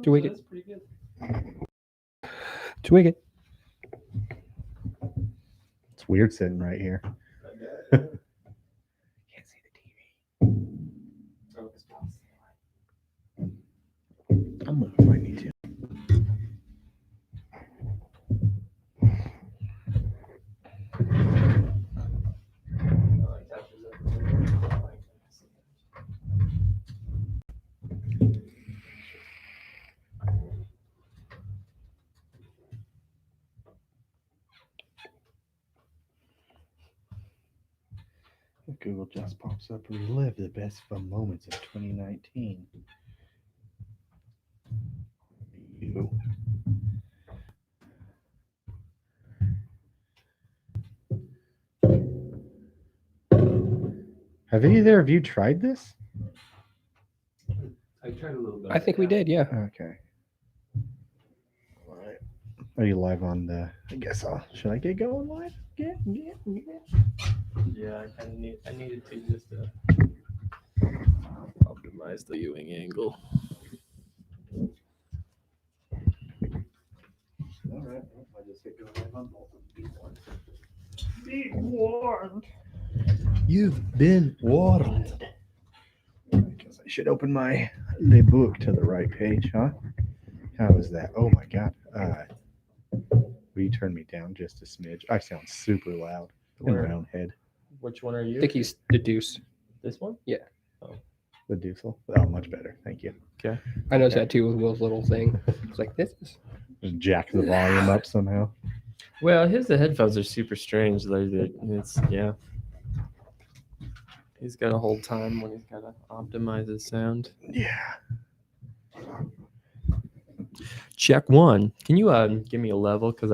Twig it. That's pretty good. Twig it. It's weird sitting right here. Can't see the TV. Oh, it's possible. I'll move if I need to. Google just pops up. Relive the best fun moments of 2019. You. Have either of you tried this? I tried a little bit. I think we did, yeah. Okay. All right. Are you live on the? I guess I'll. Should I get going live? Yeah, I needed to just optimize the viewing angle. All right. I'll just hit go live on both of these ones. Be warned. You've been warned. I guess I should open my Le book to the right page, huh? How is that? Oh my god. Will you turn me down just a smidge? I sound super loud in my own head. Which one are I you? think he's the deuce. This one? The Dussel. Oh, much better. Thank you. Okay. I noticed that too with Will's little thing. It's like, this is. Just jack the volume up somehow. Well, the headphones are super strange. It's yeah. He's got a whole time when he's got to optimize his sound. Yeah. Check one. Can you give me a level? Because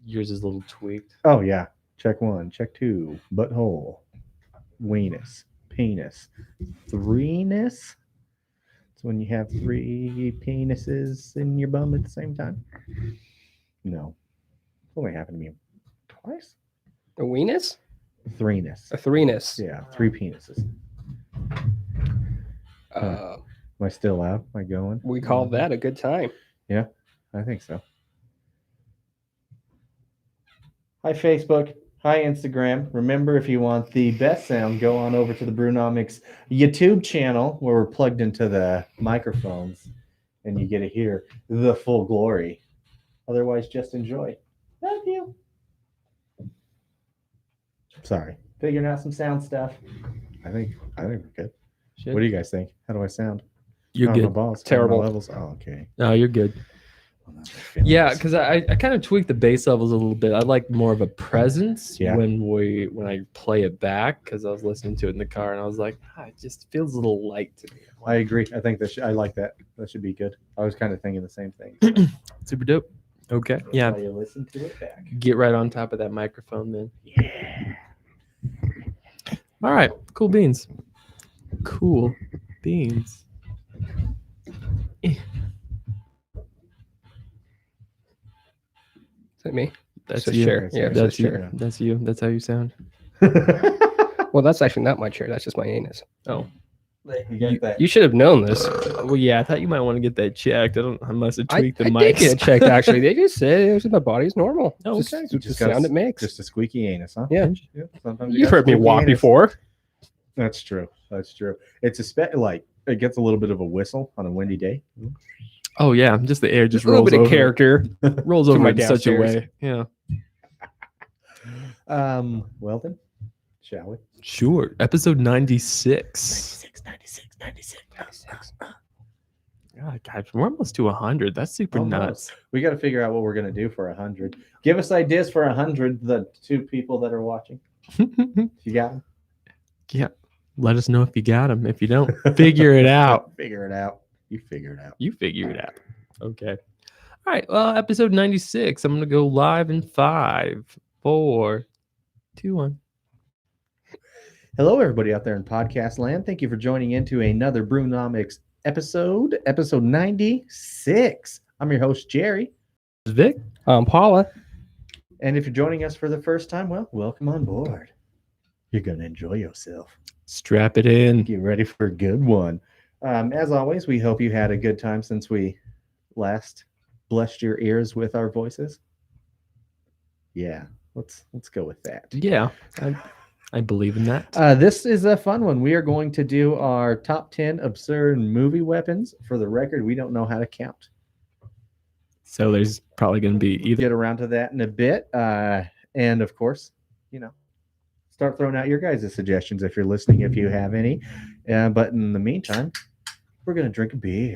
yours is a little tweaked. Oh yeah. Check one. Check two. Butthole. Weenus. Penis. Threeness. It's when you have three penises in your bum at the same time. No. It's only happened to me twice. A weenus? Threeness. A threeness. Yeah, three penises. Am I still out? Am I going? We call that a good time. Yeah, I think so. Hi, Facebook. Hi, Instagram. Remember, if you want the best sound, go on over to the Brewnomics YouTube channel where we're plugged into the microphones and you get to hear the full glory. Otherwise, just enjoy. Love you. Sorry. Figuring out some sound stuff. I think we're good. Shit. What do you guys think? How do I sound? You're Oh, my good. balls. Terrible. My levels. Oh, okay. No, you're good. Yeah, because I kind of tweaked the bass levels a little bit. I like more of a presence Yeah. when I play it back, because I was listening to it in the car and I was like, it just feels a little light to me. I agree. I think I like that. That should be good. I was kind of thinking the same thing. Super dope. Okay. Yeah. While you listen to it back. Get right on top of that microphone then. Yeah. All right. Cool beans. Cool beans. Is that me? That's So you. sure. Yeah, That's so you. sure. That's you. That's how you sound. Well, that's actually not my chair. That's just my anus. Oh. You got that. You should have known this. Well, yeah, I thought you might want to get that checked. I must have tweaked the I mic. did get it checked, actually. They just said my body's normal. Oh, Just, okay. the Just sound got it makes. Just a squeaky anus, huh? Yeah. Sometimes You've got heard me squeaky walk anus. before. That's true. That's true. It's like it gets a little bit of a whistle on a windy day. Oh yeah, just the air just Just a little rolls bit over. of character. Rolls to over my in such a downstairs. way. Yeah. Well then, shall we? Sure. Episode 96. 96. God, guys, we're almost to 100. That's super nuts. We got to figure out what we're gonna do for 100. Give us ideas for 100. The two people that are watching. You got them? Yeah. Let us know if you got them. If you don't, figure it out. Figure it out. You figure it out. You figure it out. Okay. All right. Well, episode 96. I'm going to go live in 5, 4, 2, 1. Hello, everybody out there in podcast land. Thank you for joining into another Brewnomics episode 96. I'm your host, Jerry. Vic? Paula. And if you're joining us for the first time, well, welcome on board. You're going to enjoy yourself. Strap it in. Get ready for a good one. As always, we hope you had a good time since we last blessed your ears with our voices? Yeah, let's go with that. Yeah, I believe in that. This is a fun one. We are going to do our top 10 absurd movie weapons. For the record, we don't know how to count. So there's probably going to be either. Get around to that in a bit. And of course, start throwing out your guys' suggestions if you're listening, if you have any. But in the meantime, we're going to drink a beer.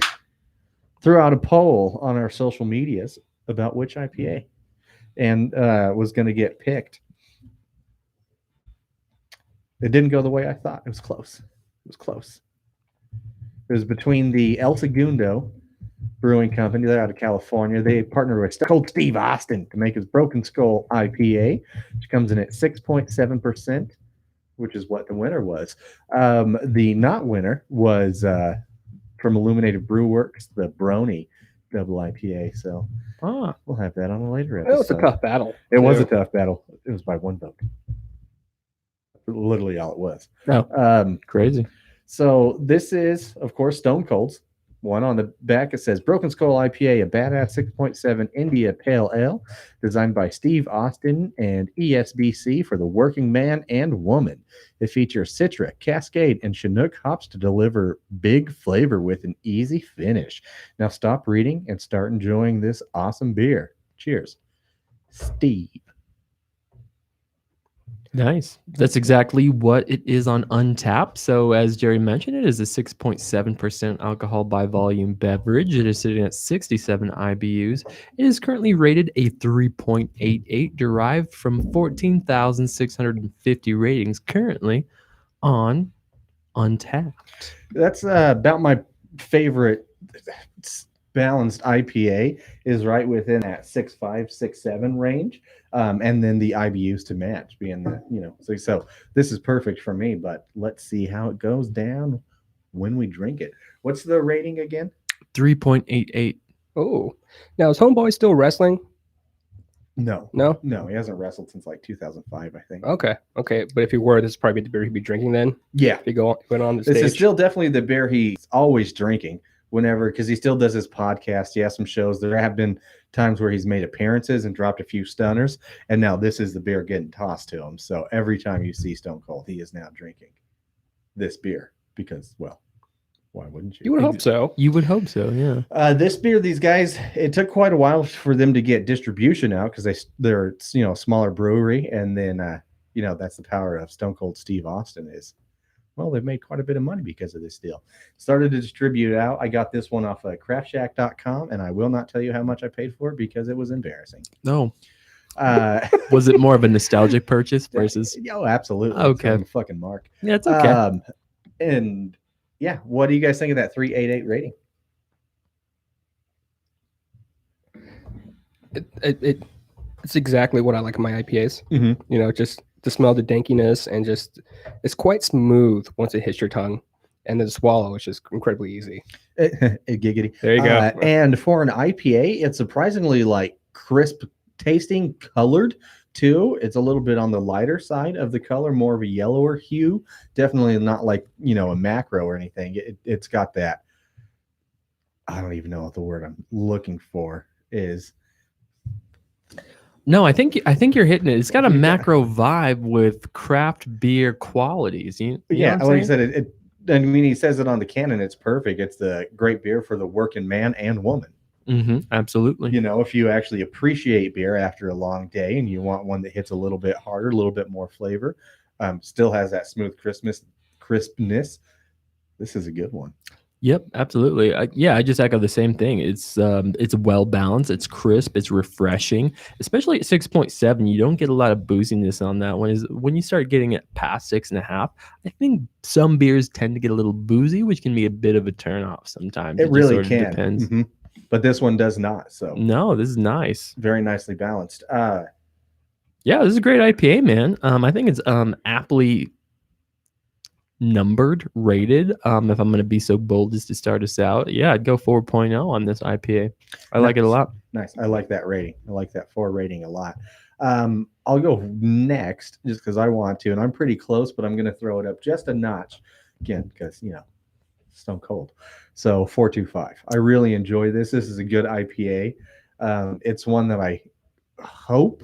Threw out a poll on our social medias about which IPA and was going to get picked. It didn't go the way I thought. It was close. It was between the El Segundo Brewing Company. They're out of California. They partnered with Stone Cold Steve Austin to make his Broken Skull IPA, which comes in at 6.7%, which is what the winner was. The not winner was from Illuminated Brew Works, the Brony Double IPA. So we'll have that on a later episode. It was a tough battle. It was a tough battle. It was by one vote. Literally all it was. Oh, crazy. So this is, of course, Stone Cold's. One on the back, it says Broken Skull IPA, a badass 6.7 India Pale Ale, designed by Steve Austin and ESBC for the working man and woman. It features Citra, Cascade, and Chinook hops to deliver big flavor with an easy finish. Now stop reading and start enjoying this awesome beer. Cheers. Steve. Nice. That's exactly what it is on Untappd. So as Jerry mentioned, it is a 6.7% alcohol by volume beverage. It is sitting at 67 IBUs. It is currently rated a 3.88, derived from 14,650 ratings currently on Untappd. That's about my favorite balanced IPA, is right within that 6.5, 6.7 range. And then the IBUs to match being the, so this is perfect for me, but let's see how it goes down when we drink it. What's the rating again? 3.88. Oh, now is Homeboy still wrestling? No, he hasn't wrestled since like 2005, I think. Okay. But if he were, this is probably the beer he'd be drinking then. Yeah, If he went on the this stage. is still definitely the beer he's always drinking whenever, because he still does his podcast. He has some shows. There have been times where he's made appearances and dropped a few stunners, and now this is the beer getting tossed to him. So every time you see Stone Cold, he is now drinking this beer because, well, why wouldn't you? You would hope so. You would hope so, yeah. This beer, these guys, it took quite a while for them to get distribution out because they're a smaller brewery, and then that's the power of Stone Cold Steve Austin is, well, they've made quite a bit of money because of this deal. Started to distribute out. I got this one off of craftshack.com, and I will not tell you how much I paid for it because it was embarrassing. No. Was it more of a nostalgic purchase versus? Oh, absolutely. Okay. It's fucking mark. Yeah, it's okay. And yeah, what do you guys think of that 3.88 rating? It's exactly what I like in my IPAs. Mm-hmm. Just to smell the dankiness, and just it's quite smooth once it hits your tongue, and then the swallow is just incredibly easy. Giggity. There you go. And for an IPA, it's surprisingly like crisp tasting, colored too. It's a little bit on the lighter side of the color, more of a yellower hue. Definitely not like a macro or anything. It's got that. I don't even know what the word I'm looking for is. No, I think you're hitting it. It's got a macro vibe with craft beer qualities. Yeah, like I said, he says it on the can, and it's perfect. It's the great beer for the working man and woman. Mm-hmm, absolutely. If you actually appreciate beer after a long day and you want one that hits a little bit harder, a little bit more flavor, still has that smooth crispness. This is a good one. Yep, absolutely. I just echo the same thing. It's well balanced. It's crisp. It's refreshing, especially at 6.7. You don't get a lot of booziness on that one. When you start getting it past 6.5, I think some beers tend to get a little boozy, which can be a bit of a turnoff sometimes. It really sort of can. Depends. Mm-hmm. But this one does not. So no, this is nice. Very nicely balanced. Yeah, this is a great IPA, man. I think it's aptly numbered, rated. If I'm going to be so bold as to start us out, yeah, I'd go 4.0 on this IPA. I like it a lot. Nice. I like that rating. I like that 4 rating a lot. I'll go next just because I want to, and I'm pretty close, but I'm going to throw it up just a notch again because Stone Cold. So 425. I really enjoy this. This is a good IPA. It's one that I hope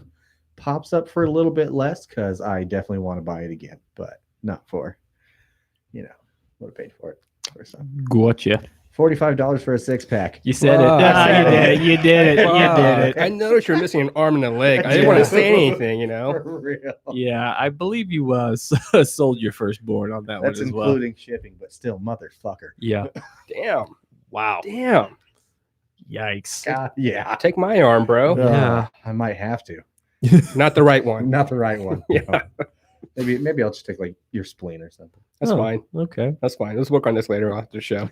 pops up for a little bit less because I definitely want to buy it again, but not for, would have paid for it for some. Gotcha. $45 for a 6-pack. You said it. Wow. Ah, you did it. You did it. You did I it. noticed you're missing an arm and a leg. I didn't want to say anything, For real. Yeah, I believe you sold your firstborn on that That's one as well. including shipping, but still, motherfucker. Yeah. Damn. Wow. Damn. Yikes. God, yeah. Take my arm, bro. Yeah. I might have to. Not the right one. Not the right one. Yeah. No. Maybe I'll just take like your spleen or something. That's Oh, fine. Okay. That's fine. Let's work on this later after the show.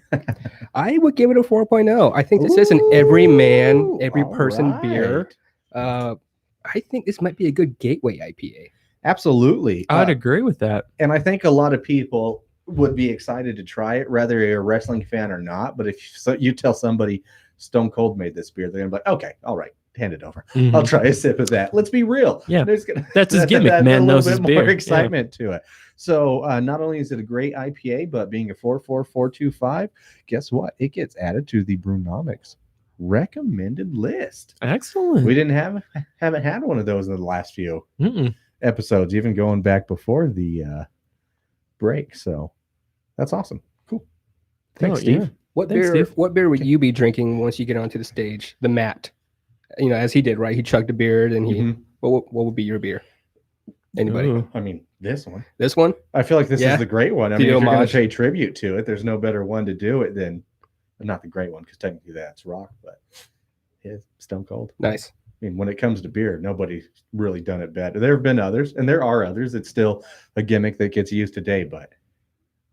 I would give it a 4.0. I think this is an every man, every All person right. beer. I think this might be a good gateway IPA. Absolutely. I'd agree with that. And I think a lot of people would be excited to try it, whether you're a wrestling fan or not. But if you tell somebody Stone Cold made this beer, they're gonna be like, okay, all right, hand it over. Mhm. I'll try a sip of that. Let's be real. Yeah. That's his gimmick. Man a knows little his bit more beer. excitement to it. So not only is it a great IPA, but being a 44425, guess what? It gets added to the Brewnomics recommended list. Excellent. We haven't had one of those in the last few Mm-mm. episodes, even going back before the break. So that's awesome. Cool. Thanks, Oh, Steve. yeah. What Thanks, beer? Steve. What beer would you be drinking once you get onto the stage? The Matt, as he did, right? He chugged a beer, and he. Mhm. What would be your beer? Anybody? Ooh. I mean, this one. This one? I feel like this Yeah. is the great one. I The mean, if you're going homage. to pay tribute to it, there's no better one to do it than, not the great one, because technically that's rock, but it's Stone Cold. Nice. I mean, when it comes to beer, nobody's really done it better. There have been others, and there are others. It's still a gimmick that gets used today, but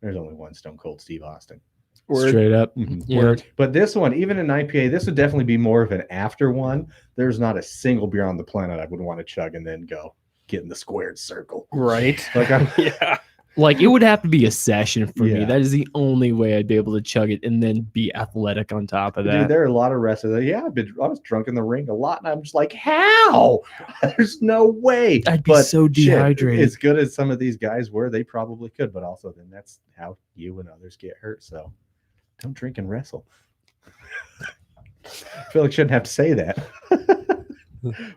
there's only one Stone Cold Steve Austin. Word. Straight up. Mhm. Yeah. Word. But this one, even an IPA, this would definitely be more of an after one. There's not a single beer on the planet I would want to chug and then go get in the squared circle. Right. Like I'm, Yeah. Like it would have to be a session for me. Yeah. That is the only way I'd be able to chug it and then be athletic on top of that. dude, there are a lot of wrestlers. I was drunk in the ring a lot, and I'm just like, how? There's no way. I'd be so dehydrated. As good as some of these guys were, they probably could, but also then that's how you and others get hurt. So don't drink and wrestle. I feel like I shouldn't have to say that.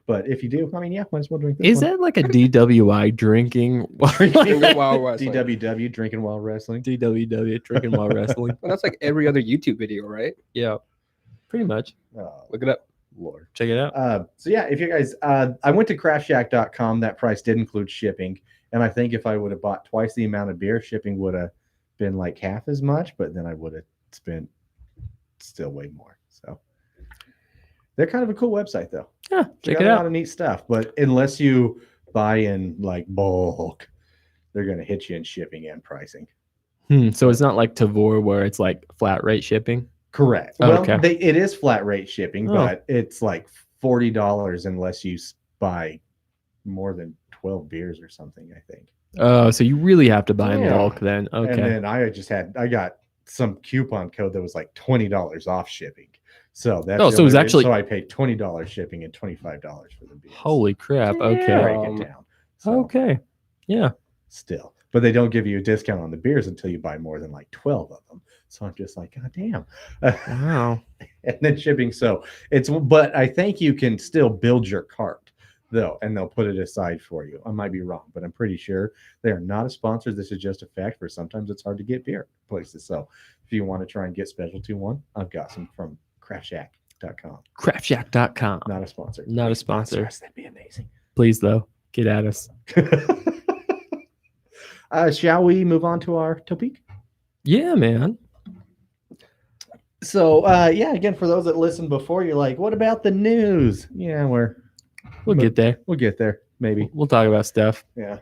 But if you do, I mean, yeah, might as well drink this Is one. that like a DWI drinking? Wow, wrestling. DWW, drinking while wrestling? DWW drinking while wrestling? Well, that's like every other YouTube video, right? Yeah, pretty much. Oh, Look it up. Lord. Check it out. So yeah, if you guys, I went to craftshack.com. That price did include shipping. And I think if I would have bought twice the amount of beer, shipping would have been like half as much, but then I would have spent still way more. So they're kind of a cool website though. Yeah, They check got it a lot out. of neat stuff, but unless you buy in like bulk, they're going to hit you in shipping and pricing. So it's not like Tavor where it's like flat rate shipping. Correct. Oh, Well, okay. it is flat rate shipping, Oh. but it's like $40 unless you buy more than 12 beers or something, I think. Oh, so you really have to buy in Yeah. bulk then. And Okay. then I got some coupon code that was like $20 off shipping. So that's Oh, the so it was only actually- so I paid $20 shipping and $25 for the beers. Holy crap. Okay. Break Um, it down. So Okay. Yeah. still, but they don't give you a discount on the beers until you buy more than like 12 of them. So I'm just like, God damn. Wow. And then shipping. So but I think you can still build your cart though, and they'll put it aside for you. I might be wrong, but I'm pretty sure they are not a sponsor. This is just a fact for sometimes it's hard to get beer places. So if you want to try and get specialty one, I've got some from craftshack.com. Craftshack.com. Not a sponsor. Not a sponsor. That'd be amazing. Please, though, get at us. Shall we move on to our topic? Yeah, man. So, yeah, again, for those that listened before, you're like, what about the news? Yeah, We'll get there. we'll get there, maybe. We'll talk about stuff. Yeah,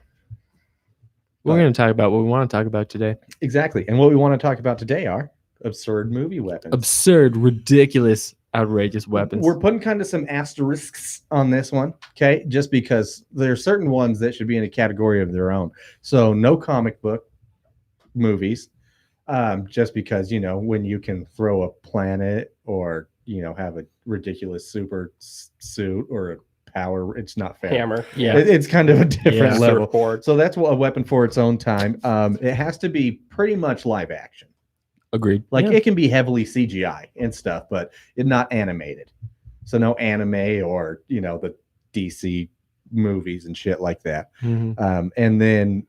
We're But- going to talk about what we want to talk about today. exactly. And what we want to talk about today are absurd movie weapons. Absurd, ridiculous, outrageous weapons. We're putting kind of some asterisks on this one, okay? Just because there are certain ones that should be in a category of their own. So, no comic book movies, just because, when you can throw a planet or, have a ridiculous super suit or a power, it's not fair. Hammer. Yeah. It's kind of a different Yeah. level. Surfboard. So that's a weapon for its own time. It has to be pretty much live action. Agreed. Like Yeah. it can be heavily CGI and stuff, but it's not animated. So no anime or the DC movies and shit like that. Mhm. And then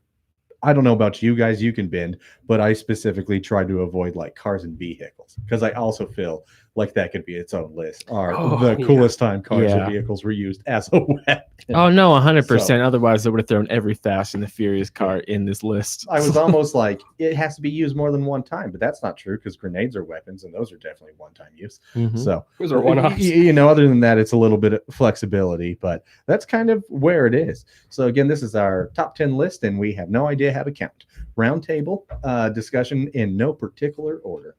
I don't know about you guys, you can bend, but I specifically try to avoid like cars and vehicles because I also feel like that could be its own list. Or the yeah. coolest time cars Yeah. and vehicles were used as a weapon. Oh no, 100%. So- Otherwise, they would have thrown every Fast and the Furious car in this list. I was almost like it has to be used more than one time, but that's not true because grenades are weapons and those are definitely one-time use. Mhm. So Those are one-offs. other than that, it's a little bit of flexibility, but that's kind of where it is. So again, this is our top 10 list, and we have no idea how to count. Round table discussion in no particular order.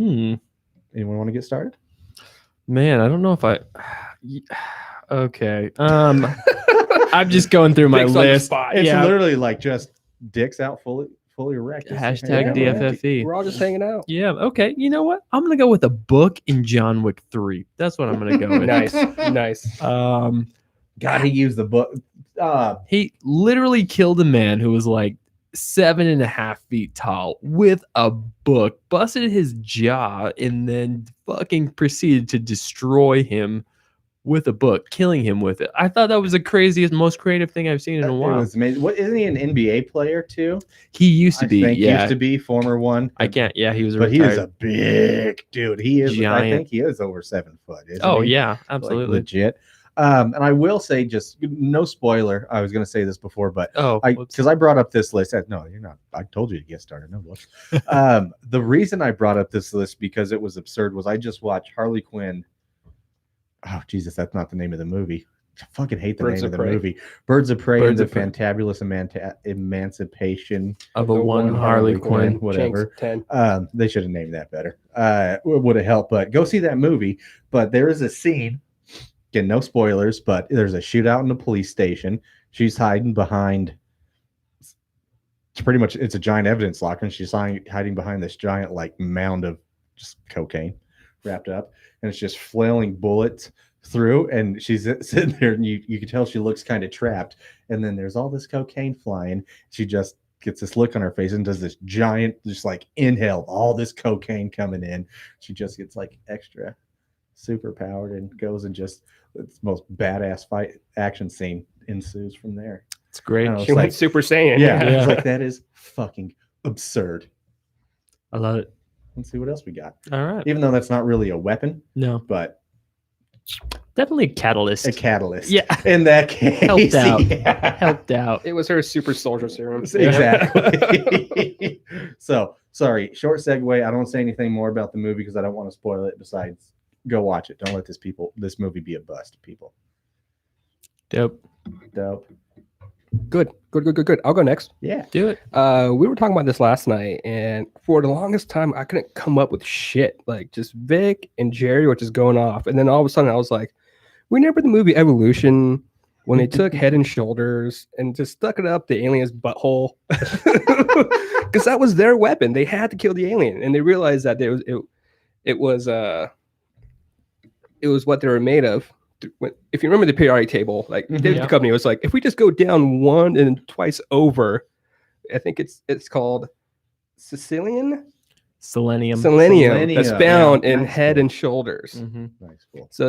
Anyone want to get started? Man, I don't know if I. Okay. I'm just going through my Dicks on the list. spot. It's Yeah. literally like just dicks out fully erect. Just Hashtag hanging out. DFFE. We're all just hanging out. Yeah. Okay. You know what? I'm gonna go with a book in John Wick 3. That's what I'm gonna go with. Nice, nice. God, he used the book. He literally killed a man who was like 7.5 feet tall with a book, busted his jaw, and then fucking proceeded to destroy him with a book, killing him with it. I thought that was the craziest, most creative thing I've seen in a It while. was amazing. What isn't he an NBA player too? He used to I be, think yeah. used to be former one. I can't, yeah, he was a But he is retired. a big dude. He is. I Giant. think he is over 7 foot. Isn't Oh he? yeah, Like, absolutely. legit. And I will say, just no spoiler. I was going to say this before, but Oh, whoops. because I brought up this list. No, you're not. I told you to get started. No, whoops. The reason I brought up this list because it was absurd was I just watched Harley Quinn. Oh Jesus, that's not the name of the movie. I fucking hate the Birds name of of the Prey. movie. Birds of Prey Birds and the of Prey. Fantabulous Emancipation. of a The one one Harley Harley Quinn. Quinn. Whatever. Jinx, 10. They should have named that better. Would have helped, but go see that movie. But there is a scene, again, no spoilers, but there's a shootout in the police station. She's hiding behind. It's a giant evidence locker, and she's hiding behind this giant like mound of just cocaine wrapped up, and it's just flailing bullets through, and she's sitting there, and you can tell she looks kind of trapped. And then there's all this cocaine flying. She just gets this look on her face and does this giant, just like inhale all this cocaine coming in. She just gets like extra super powered and goes and just it's the most badass fight action scene ensues from there. It's great. I know. She went Super Saiyan. Yeah, Yeah. it's like that is fucking absurd. I love it. Let's see what else we got. All right. Even though that's not really a weapon, No, but definitely a catalyst. a catalyst. Yeah. In that case, Helped out. yeah. Helped out. It was her super soldier serum. Exactly. So sorry, short segue. I don't say anything more about the movie because I don't want to spoil it. Besides, go watch it. Don't let this movie be a bust, people. Dope. Dope. Good. I'll go next. Yeah. Do it. We were talking about this last night, and for the longest time, I couldn't come up with shit. Like just Vic and Jerry were just going off, and then all of a sudden, I was like, "Remember the movie Evolution when they took Head and Shoulders and just stuck it up the alien's butthole? Because that was their weapon. They had to kill the alien, and they realized that it was what they were made of." If you remember the periodic table, like David Yeah. Duchovny was like, if we just go down one and twice over, I think it's called Selenium Selenium. that's found yeah. in Nice. Head and Shoulders. Mhm. Nice. Cool. So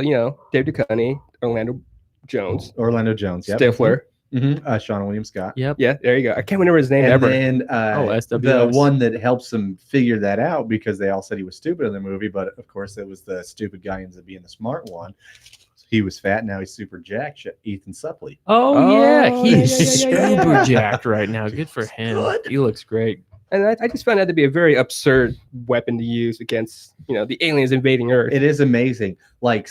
David Duchovny, Orlando Jones, Orlando Jones. Yep. Stifler. Mm-hmm. Sean William Scott. Yep. Yeah, there you go. I can't remember his name And ever. then the SWS. one that helps them figure that out because they all said he was stupid in the movie, but of course it was the stupid guy ends up being the smart one. He was fat, now he's super jacked. Ethan Suplee. Oh, yeah. Oh, He's yeah. super jacked right now. Good for him. Good. He looks great. And I just found that to be a very absurd weapon to use against the aliens invading Earth. It is amazing. Like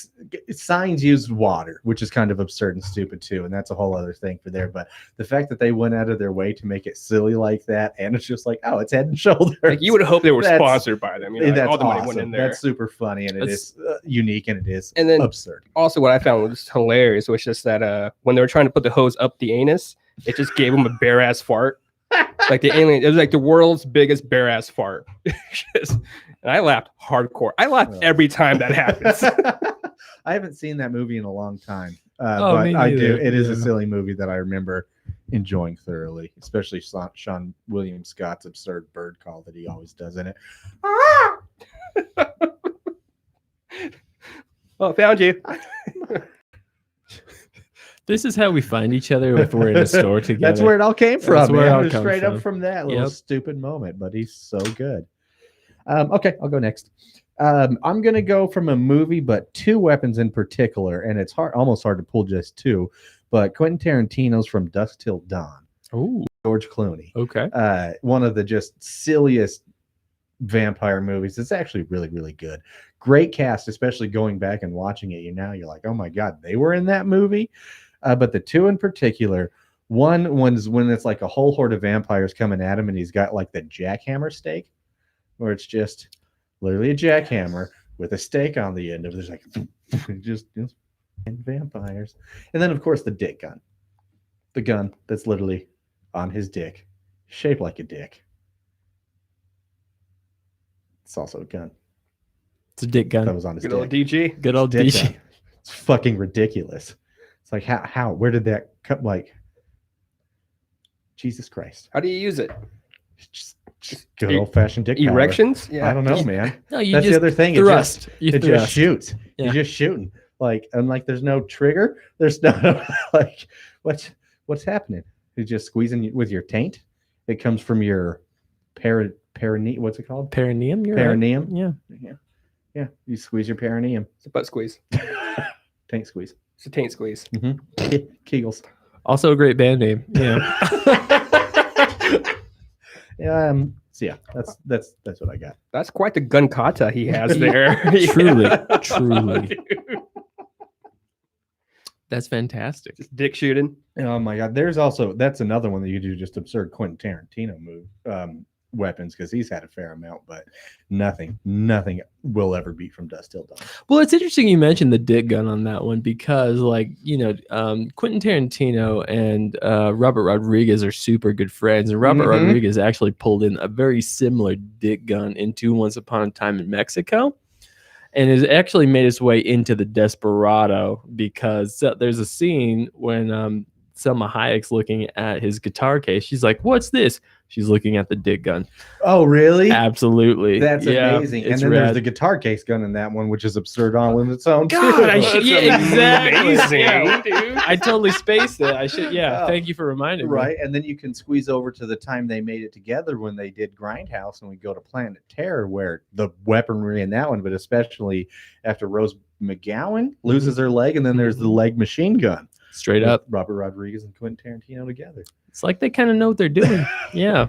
signs use water, which is kind of absurd and stupid too, and that's a whole other thing for there. But the fact that they went out of their way to make it silly like that, and it's just like, oh, it's Head and Shoulders. Like you would hope they were That's- sponsored by them. Like, that's all the money awesome. went in there. That's super funny, and it That's- is unique, and it is And then- absurd. Also, what I found was hilarious was just that when they were trying to put the hose up the anus, it just gave them a bare ass fart. Like the alien, it was like the world's biggest bare ass fart. And I laughed hardcore. I laugh Oh. every time that happens. I haven't seen that movie in a long time, Oh, but me I do. neither. It is a Yeah. silly movie that I remember enjoying thoroughly, especially Sean William Scott's absurd bird call that he always does in it. Oh, found you. This is how we find each other if we're in a store together. That's where it all came from. That's where it all man. comes Straight from. up from that little Yep. stupid moment, but he's so good. Okay, I'll go next. I'm gonna go from a movie, but two weapons in particular, and it's almost hard to pull just two. But Quentin Tarantino's From Dusk Till Dawn. Oh, George Clooney. okay. One of the just silliest vampire movies. It's actually really, really good. Great cast, especially going back and watching it. You're like, oh my god, they were in that movie. But the two in particular, one was when it's like a whole horde of vampires coming at him, and he's got like the jackhammer stake, where it's just literally a jackhammer with a stake on the end of it. There's like just vampires. And then of course the dick gun. The gun that's literally on his dick, shaped like a dick. It's also a gun. It's a dick That gun. was on his Good dick. old DG. Good old Dick DJ. gun. It's fucking ridiculous. It's like how where did that come? Like Jesus Christ. How do you use it? Just good old fashioned dick power. Erections? I don't know, man. No, you That's just the other thing. thrust. It just thrust. shoots. Yeah. You're just shooting. Like, and like there's no trigger. There's no like what's happening? You're just squeezing with your taint. It comes from your perineum. What's it called? Perineum. You're right. Perineum. Yeah. Yeah. You squeeze your perineum. It's a butt squeeze. Taint squeeze. It's a taint squeeze. Kegels. Also a great band name. Yeah. So yeah, that's what I got. That's quite the gun kata he has there. Truly. Yeah. Truly. Dude. That's fantastic. Just dick shooting. Oh my god, that's another one that you do just absurd Quentin Tarantino weapons, because he's had a fair amount, but nothing will ever beat From Dusk Till Dawn. Well, it's interesting you mentioned the dick gun on that one because, like, Quentin Tarantino and Robert Rodriguez are super good friends, and Robert Rodriguez actually pulled in a very similar dick gun into Once Upon a Time in Mexico, and has actually made its way into the Desperado because there's a scene when Selma Hayek's looking at his guitar case. She's like, "What's this?" She's looking at the dick gun. Oh, really? Absolutely. That's amazing. And then there's the guitar case gun in that one, which is absurd all in its own. God, exactly. Amazing, Yeah. dude. I totally spaced it. I should. Yeah. Oh. Thank you for reminding me. Right, and then you can squeeze over to the time they made it together when they did Grindhouse, and we go to Planet Terror, where the weaponry in that one, but especially after Rose McGowan loses her leg, and then there's the leg machine gun. Straight up. Robert Rodriguez and Quentin Tarantino together. It's like they kind of know what they're doing. Yeah.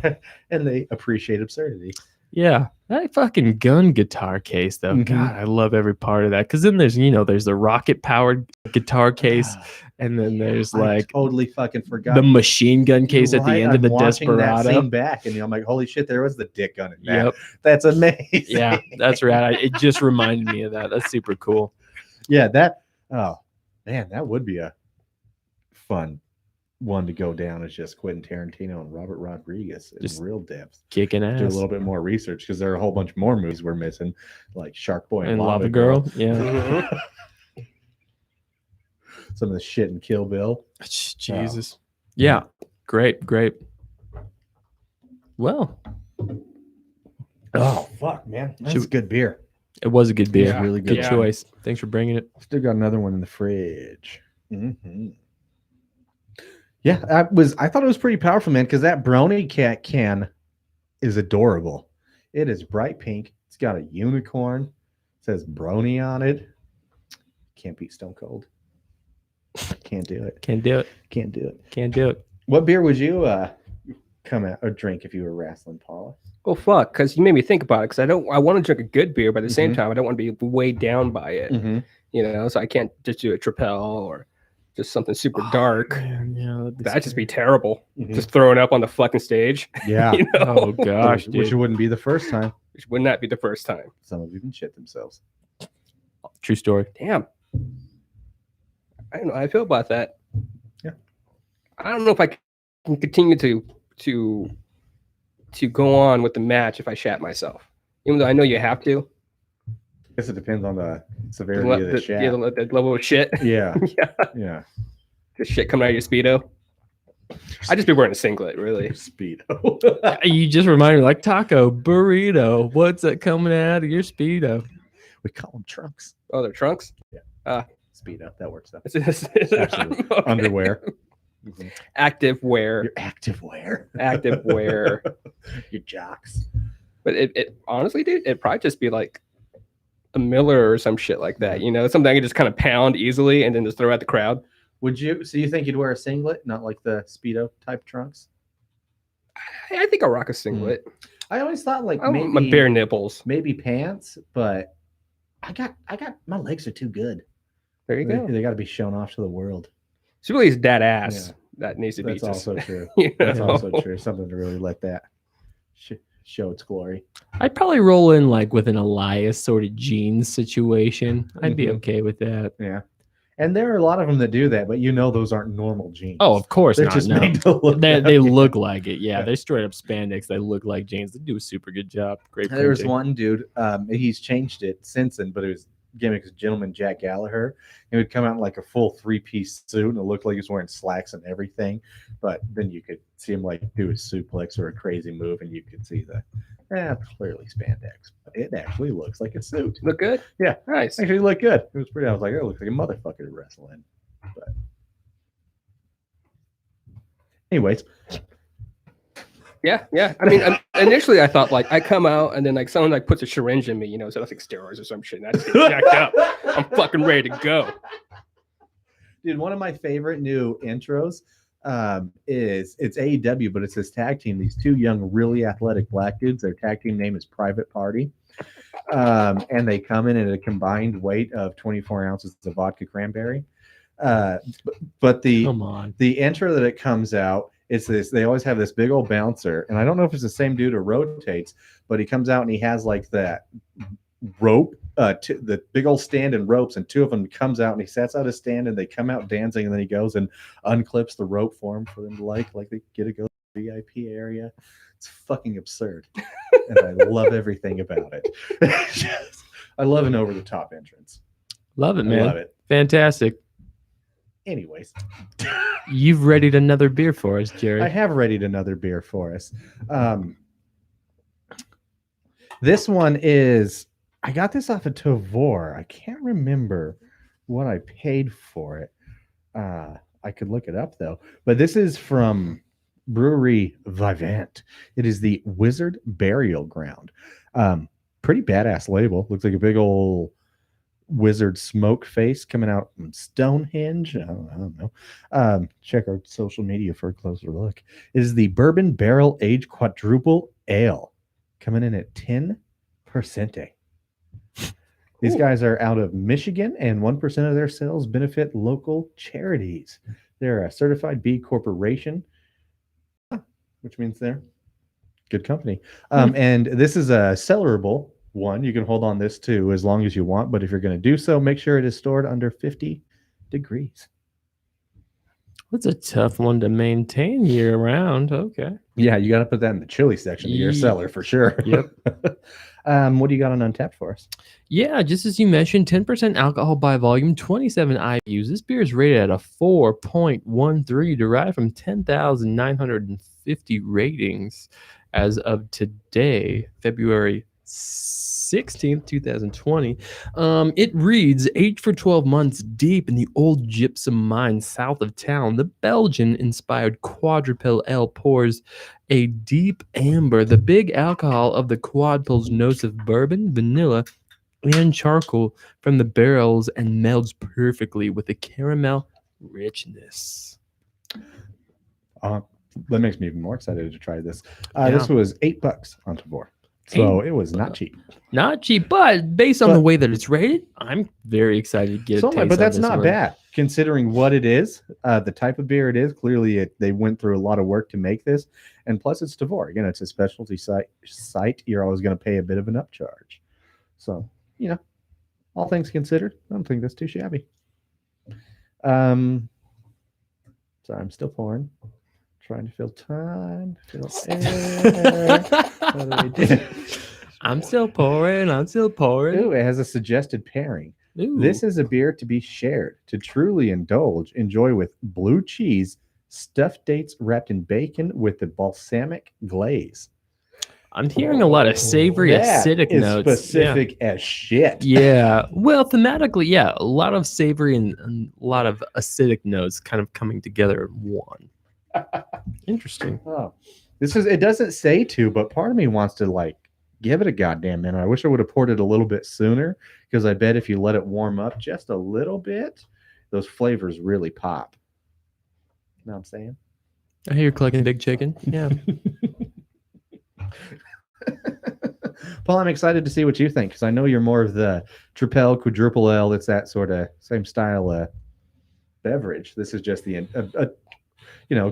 And they appreciate absurdity. Yeah. That fucking gun guitar case, though. Mhm. God, I love every part of that. Because then there's the rocket powered guitar case, and then there's I like totally fucking forgot the machine gun case at the Right, end of the I'm watching that Desperado. scene back, and I'm like, holy shit, there was the dick gun in that. Yep. That's amazing. Yeah, that's right. It just reminded me of that. That's super cool. Yeah, oh man, that would be a fun one to go down. Is just Quentin Tarantino and Robert Rodriguez in Just real depth. Kicking ass. Do a little bit more research, because there are a whole bunch more movies we're missing, like Shark Boy and Lava Girl. Yeah. Mhm. Some of the shit in Kill Bill. Jesus. Yeah. Great. Well, Oh fuck, man, that's Should- good beer. it was a good beer. Yeah, really Good good. choice. Thanks for bringing it. Still got another one in the fridge. Yeah, I thought it was pretty powerful, man, because that brony cat can is adorable. It is bright pink. It's got a unicorn. It says brony on it. Can't beat Stone Cold. Can't do it. Can't do it. Can't do it. Can't do it. What beer would you come out or drink if you were wrestling, Paula? Well, fuck, because you made me think about it. Because I want to drink a good beer, but at the same Mhm. time, I don't want to be weighed down by it. Mm-hmm. So I can't just do a Tripel or just something super dark. Man, yeah, That'd just be terrible. Mhm. Just throwing up on the fucking stage. Yeah. You know? Oh gosh, Which dude. wouldn't be the first time. Which would not be the first time. Some of you can shit themselves. True story. Damn. I don't know how I feel about that. Yeah. I don't know if I can continue to go on with the match if I shat myself. Even though I know you have to. I guess it depends on the The, severity le- of the the, shat. yeah, the level of shit. Yeah. Yeah. Yeah. Just shit coming out of your Speedo. I just be wearing a singlet, really. Speedo. You just reminded me, like taco, burrito. What's that coming out of your Speedo? We call them trunks. Oh, they're trunks. Speedo. That works though. It's Actually, okay. underwear. Mhm. Active wear. Your active wear. Active wear. Your jocks. But it honestly, dude, it'd probably just be like a Miller or some shit like that. You know, something I could just kind of pound easily and then just throw at the crowd. Would you? So you think you'd wear a singlet, not like the Speedo type trunks? I think I'll rock a singlet. I always thought like I want my maybe bare nipples. maybe pants, but I got my legs are too good. There you go. They got to be shown off to the world. It's really his dad ass Yeah. that needs to be. That's also true. You That's know? also true. Something to really let that show its glory. I'd probably roll in like with an Elias sort of jeans situation. I'd be Mhm. okay with that. Yeah. And there are a lot of them that do that, but you know those aren't normal jeans. Oh, of course they're not. just No. made to look. They that way. look like it. Yeah, Yeah. they're straight up spandex. They look like jeans. They do a super good job. Great. There was printing. one dude. He's changed it since then, but it was gimmick was gentleman Jack Gallagher. He would come out in like a full 3-piece suit, and it looked like he was wearing slacks and everything. But then you could see him like do a suplex or a crazy move, and you could see the clearly spandex. But it actually looks like a suit. Look good. Yeah. Nice. Actually looked good. It was pretty. I was like, it looks like a motherfucker to wrestle in. But anyways, Yeah. I mean, initially I thought like I come out and then like someone like puts a syringe in me, you know, so that's like steroids or some shit. And I just get jacked up. I'm fucking ready to go. dude, one of my favorite new intros is it's AEW, but it's this tag team. These two young, really athletic black dudes. Their tag team name is Private Party. And they come in at a combined weight of 24 ounces of vodka cranberry. But Come on. the intro that it comes out, it's this. They always have this big old bouncer, and I don't know if it's the same dude or rotates, but he comes out and he has like that rope, the big old stand and ropes, and two of them comes out and he sets out a stand and they come out dancing, and then he goes and unclips the rope for them to like they get to go to the VIP area. It's fucking absurd, and I love everything about it. I love an over the top entrance. Love it, I man. love it. Fantastic. Anyways, You've readied another beer for us, Jerry. I have readied another beer for us. This one is, I got this off of Tavor. I can't remember what I paid for it. I could look it up though. But this is from Brewery Vivant. It is the Wizard Burial Ground. Pretty badass label. Looks like a big old wizard smoke face coming out from Stonehenge. I don't know. Check our social media for a closer look. It is the Bourbon Barrel Aged Quadruple Ale coming in at 10%. These guys are out of Michigan, and 1% of their sales benefit local charities. They're a certified B Corporation, which means they're good company. And this is a cellarable one. You can hold on this too as long as you want, but if you're going to do so, make sure it is stored under 50 degrees. That's a tough one to maintain year round. Okay. Yeah, you got to put that in the chili section of your cellar for sure. Yep. What do you got on Untapped for us? Yeah, just as you mentioned, 10% alcohol by volume, 27 IBUs. This beer is rated at a 4.13, derived from 10,950 ratings as of today, February 16th, 2020. It reads, aged for 12 months deep in the old gypsum mine south of town, the Belgian-inspired quadruple ale pours a deep amber. The big alcohol of the quad pulls notes of bourbon, vanilla, and charcoal from the barrels and melds perfectly with the caramel richness. That makes me even more excited to try this. Yeah. This was $8 on Tavor. So it was not cheap. Not cheap, but based on the way that it's rated, I'm very excited to get a taste but that's of this not one. bad considering what it is, the type of beer it is. Clearly, they went through a lot of work to make this, and plus it's Tavor. Again, it's a specialty site. You're always going to pay a bit of an upcharge. So, all things considered, I don't think that's too shabby. So I'm still pouring. Trying to fill time, fill air. What do we do? I'm still pouring. Ooh, it has a suggested pairing. Ooh. This is a beer to be shared, to truly indulge, enjoy with blue cheese stuffed dates wrapped in bacon with the balsamic glaze. I'm hearing a lot of savory, That acidic is notes. specific as shit. Yeah. Well, thematically, yeah, a lot of savory and a lot of acidic notes kind of coming together in one. Interesting. Oh, it doesn't say to, but part of me wants to like give it a goddamn minute. I wish I would have poured it a little bit sooner, because I bet if you let it warm up just a little bit, those flavors really pop. You know what I'm saying? I hear you're clicking big chicken. Yeah. Paul, I'm excited to see what you think, because I know you're more of the triple, quadruple L. It's that sort of same style beverage. This is just the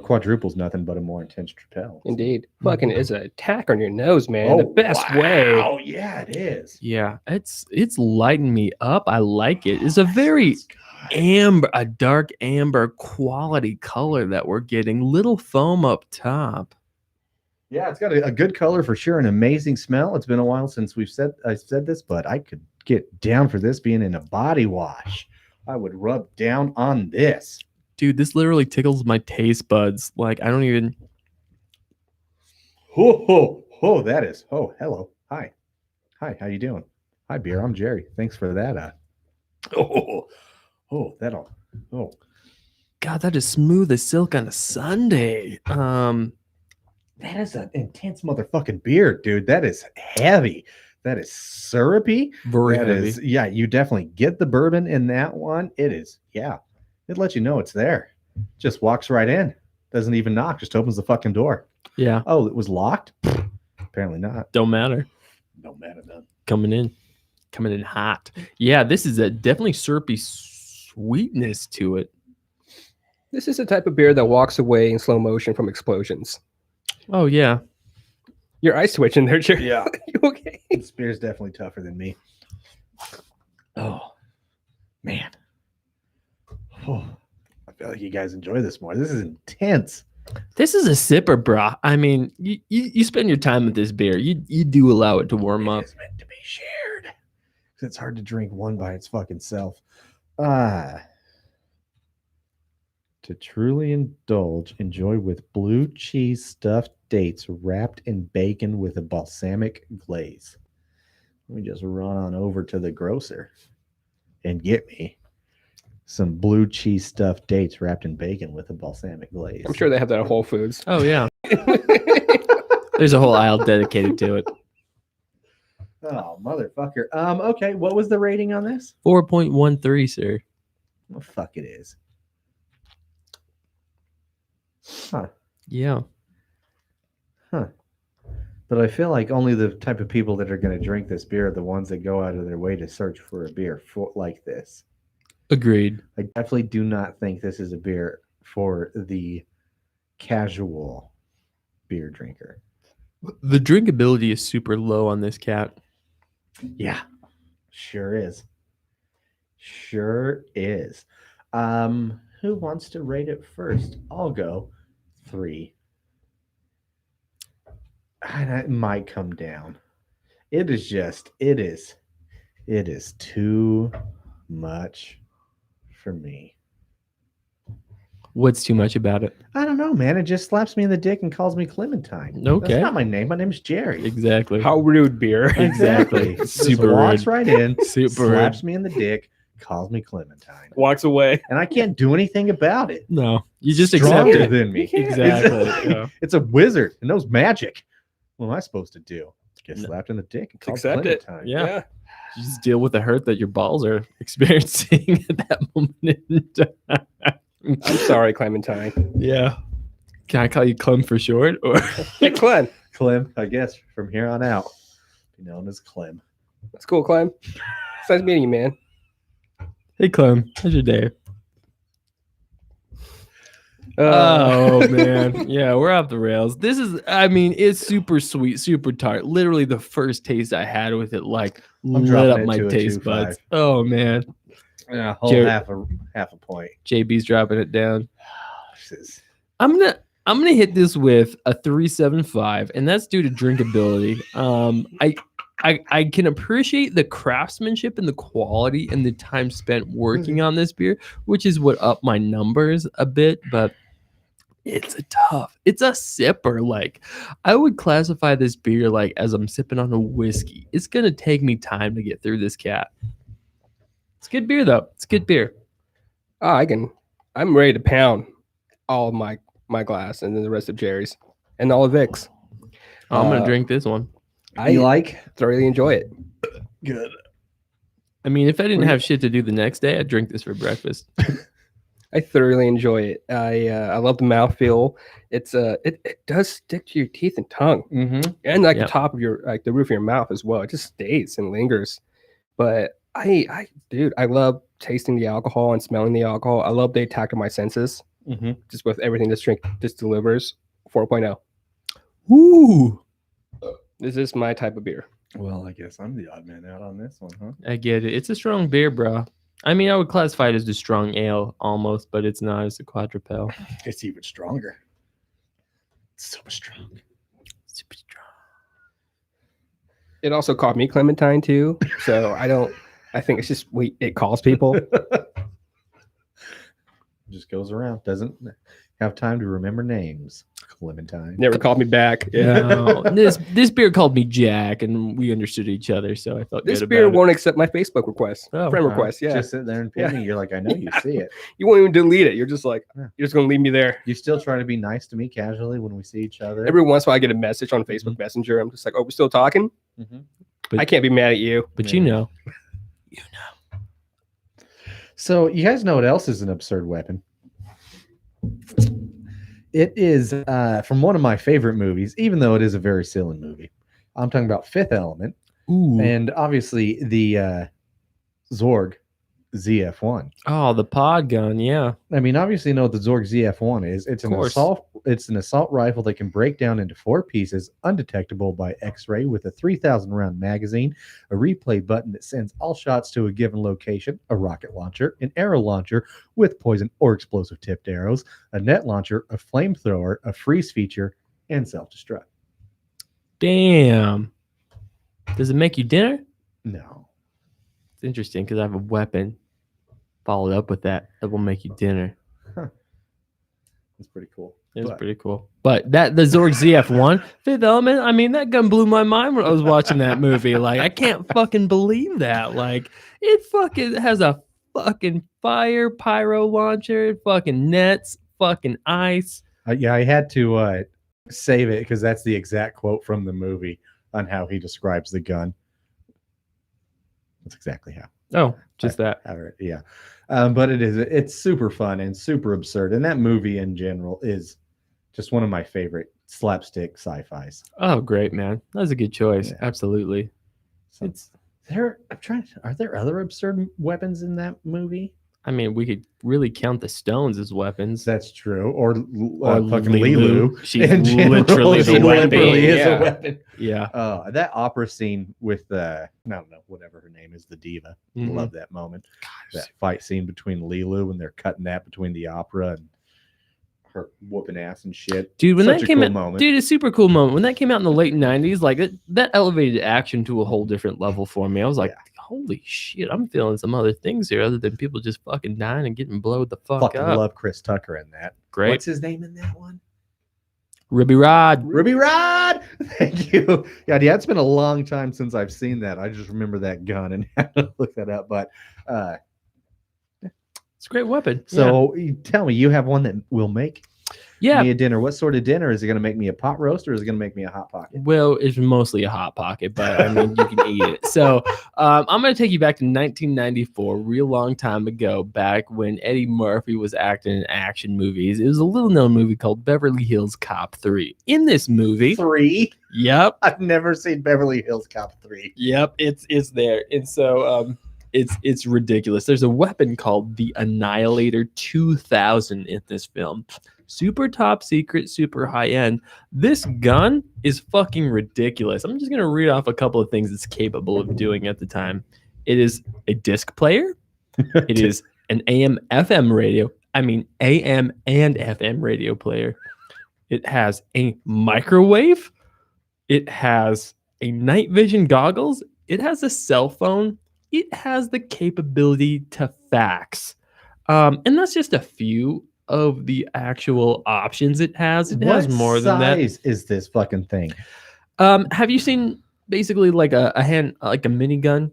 quadruple's nothing but a more intense triple. Indeed. Fucking is an attack on your nose, man. The best way. Oh yeah, it is. Yeah. It's lighting me up. I like it. It's a very a dark amber quality color that we're getting. Little foam up top. Yeah, it's got a good color for sure, an amazing smell. It's been a while since I said this, but I could get down for this being in a body wash. I would rub down on this. Dude, this literally tickles my taste buds. Like, I don't even... That is... Oh, hello. Hi, how you doing? Hi, beer. I'm Jerry. Thanks for that. God, that is smooth as silk on a Sunday. That is an intense motherfucking beer, dude. That is heavy. That is syrupy. Very heavy. Yeah, you definitely get the bourbon in that one. It is, yeah. It lets you know it's there. Just walks right in. Doesn't even knock. Just opens the fucking door. Yeah. Oh, it was locked? Apparently not. Don't matter. Don't matter none. Coming in hot. Yeah, this is a definitely syrupy sweetness to it. This is the type of beer that walks away in slow motion from explosions. Oh, yeah. Your eye switching there, Jerry. Yeah. You okay? This beer is definitely tougher than me. Oh, man. Oh, I feel like you guys enjoy this more. This is intense. This is a sipper, brah. I mean, you spend your time with this beer. You do allow it to warm up. It's meant to be shared. It's hard to drink one by its fucking self. To truly indulge, enjoy with blue cheese stuffed dates wrapped in bacon with a balsamic glaze. Let me just run on over to the grocer and get me some blue cheese stuffed dates wrapped in bacon with a balsamic glaze. I'm sure they have that at Whole Foods. Oh, yeah. There's a whole aisle dedicated to it. Oh, motherfucker. Okay, what was the rating on this? 4.13, sir. Well, fuck it is. Huh. Yeah. Huh. But I feel like only the type of people that are going to drink this beer are the ones that go out of their way to search for a beer like this. Agreed. I definitely do not think this is a beer for the casual beer drinker. The drinkability is super low on this cat. Yeah, sure is. Sure is. Who wants to rate it first? I'll go 3. And it might come down. It is too much for me. What's too much about it? I don't know, man. It just slaps me in the dick and calls me Clementine. Okay. That's not my name. My name's Jerry. Exactly. How rude, beer. Exactly. Super walks rude. right in, Super slaps rude. me in the dick, calls me Clementine. Walks away. And I can't do anything about it. No, you just accept Stronger it. than me. Exactly. Yeah. It's a wizard and knows magic. What am I supposed to do? Get No. slapped in the dick and called Accept it. Clementine. Yeah. You just deal with the hurt that your balls are experiencing at that moment in time. I'm sorry, Clementine. Yeah. Can I call you Clem for short? Or Hey, Clem. Clem, I guess from here on out, be known as Clem. That's cool, Clem. It's nice meeting you, man. hey, Clem, how's your day? Uh, Oh man, yeah, we're off the rails. This is, I mean, it's super sweet, super tart. Literally, the first taste I had with it, like, lit dropping up it my to a taste 2.5. buds. Oh man, Yeah, whole Jerry- half a point. JB's dropping it down. This is- I'm gonna hit this with a 3.75, and that's due to drinkability. I can appreciate the craftsmanship and the quality and the time spent working on this beer, which is what upped my numbers a bit. But it's a sipper. Like, I would classify this beer like as I'm sipping on a whiskey. It's gonna take me time to get through this cat. It's good beer though. It's good beer. I'm ready to pound all of my glass and then the rest of Jerry's and all of Vic's. I'm gonna drink this one. You like? Thoroughly enjoy it. Good. I mean, if I didn't have shit to do the next day, I'd drink this for breakfast. I thoroughly enjoy it. I love the mouthfeel. It does stick to your teeth and tongue, and like the top of your the roof of your mouth as well. It just stays and lingers. But I love tasting the alcohol and smelling the alcohol. I love the attack of my senses. Just with everything this drink just delivers. 4.0. Ooh, This is my type of beer. Well, I guess I'm the odd man out on this one, huh? I get it. It's a strong beer, bro. I mean, I would classify it as a strong ale almost, but it's not as a quadrupel. It's even stronger. Super strong. Super strong. It also called me Clementine too. So I think it's just it calls people. Just goes around. Doesn't have time to remember names. Clementine. Never called me back. Yeah. No, this beer called me Jack, and we understood each other, so I felt This good beer about won't accept my Facebook request. Oh, friend request. Yeah. Just sit there and pin me. You're like, I know you see it. You won't even delete it. You're just like, Yeah. you're just gonna leave me there. You still try to be nice to me casually when we see each other. Every once in a while I get a message on Facebook Messenger. I'm just like, oh, we're still talking? But- I can't be mad at you. But you know. So you guys know what else is an absurd weapon? It is from one of my favorite movies, even though it is a very silly movie. I'm talking about Fifth Element, Ooh. and obviously the Zorg ZF1. Oh, the pod gun, yeah. I mean, obviously, you know what the Zorg ZF1 is. It's Of an course. assault. It's an assault rifle that can break down into 4 pieces, undetectable by X-ray, with a 3,000 round magazine, a replay button that sends all shots to a given location, a rocket launcher, an arrow launcher with poison or explosive tipped arrows, a net launcher, a flamethrower, a freeze feature, and self-destruct. Damn. Does it make you dinner? No, It's interesting because I have a weapon followed up with that will make you dinner. it's pretty cool. It's But- pretty cool. But the Zorg ZF1, Fifth Element, I mean, that gun blew my mind when I was watching that movie. Like, I can't fucking believe that. Like, it fucking has a fucking fire pyro launcher, fucking nets, fucking ice. Yeah, I had to save it because that's the exact quote from the movie on how he describes the gun. That's exactly how. Oh, just that. Yeah. But it's super fun and super absurd. And that movie in general is just one of my favorite slapstick sci-fis. Oh, great, man. That was a good choice. Yeah. Absolutely. So It's, are there other absurd weapons in that movie? I mean, we could really count the stones as weapons. That's true. Or Or fucking Lilu. Lilu. She's in general. literally the She weapon. literally is Yeah. a weapon. Yeah. That opera scene with I don't know, whatever her name is, the diva. Mhm. Love that moment. That fight scene between Lilu and they're cutting that between the opera and her whooping ass and shit. Dude, when Such that a came cool out, moment. dude, it's a super cool moment. When that came out in the late 90s, like that elevated action to a whole different level for me. I was like, Yeah. holy shit, I'm feeling some other things here other than people just fucking dying and getting blowed the fuck Fucking up. love Chris Tucker in that. Great. What's his name in that one? Ruby Rod. Ruby Rod. Thank you. Yeah, it's been a long time since I've seen that. I just remember that gun and had to look that up. But It's a great weapon. so you tell me, you have one that will make yeah. me a dinner. What sort of dinner? Is it going to make me a pot roast or is it going to make me a hot pocket? Well, it's mostly a hot pocket, but I mean, you can eat it. So I'm going to take you back to 1994, real long time ago, back when Eddie Murphy was acting in action movies. It was a little known movie called Beverly Hills Cop 3. In this movie, 3. yep, I've never seen Beverly Hills Cop 3. yep, it's there. And so it's ridiculous. There's a weapon called the Annihilator 2000 in this film. Super top secret, super high end. This gun is fucking ridiculous. I'm just going to read off a couple of things it's capable of doing at the time. It is a disc player. It is an AM FM radio. I mean, AM and FM radio player. It has a microwave. It has a night vision goggles. It has a cell phone. It has the capability to fax. And that's just a few of the actual options it has. It What has more than that. size is this fucking thing? Have you seen basically like a minigun?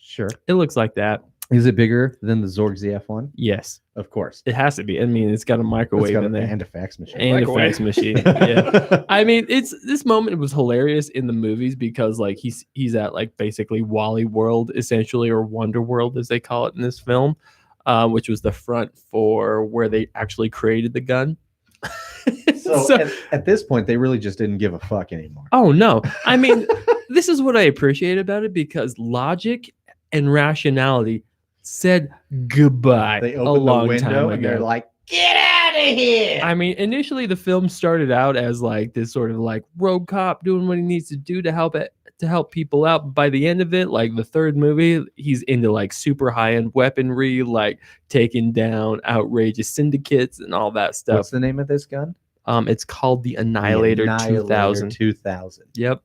Sure. It looks like that. Is it bigger than the Zorg ZF1? Yes, Of course. it has to be. I mean, it's got a It's microwave got in there and a fax machine. and a Microwave. fax machine. Yeah. I mean, this moment was hilarious in the movies because like he's at like basically Wally World essentially, or Wonder World as they call it in this film, which was the front for where they actually created the gun. So, at this point, they really just didn't give a fuck anymore. Oh no. I mean, this is what I appreciate about it, because logic and rationality said goodbye They a opened the long time window ago. and they're like, "Get out of here!" I mean, initially the film started out as like this sort of like rogue cop doing what he needs to do to help people out. But by the end of it, like the third movie, he's into like super high-end weaponry, like taking down outrageous syndicates and all that stuff. What's the name of this gun? It's called the Annihilator 2000. 2000. Yep.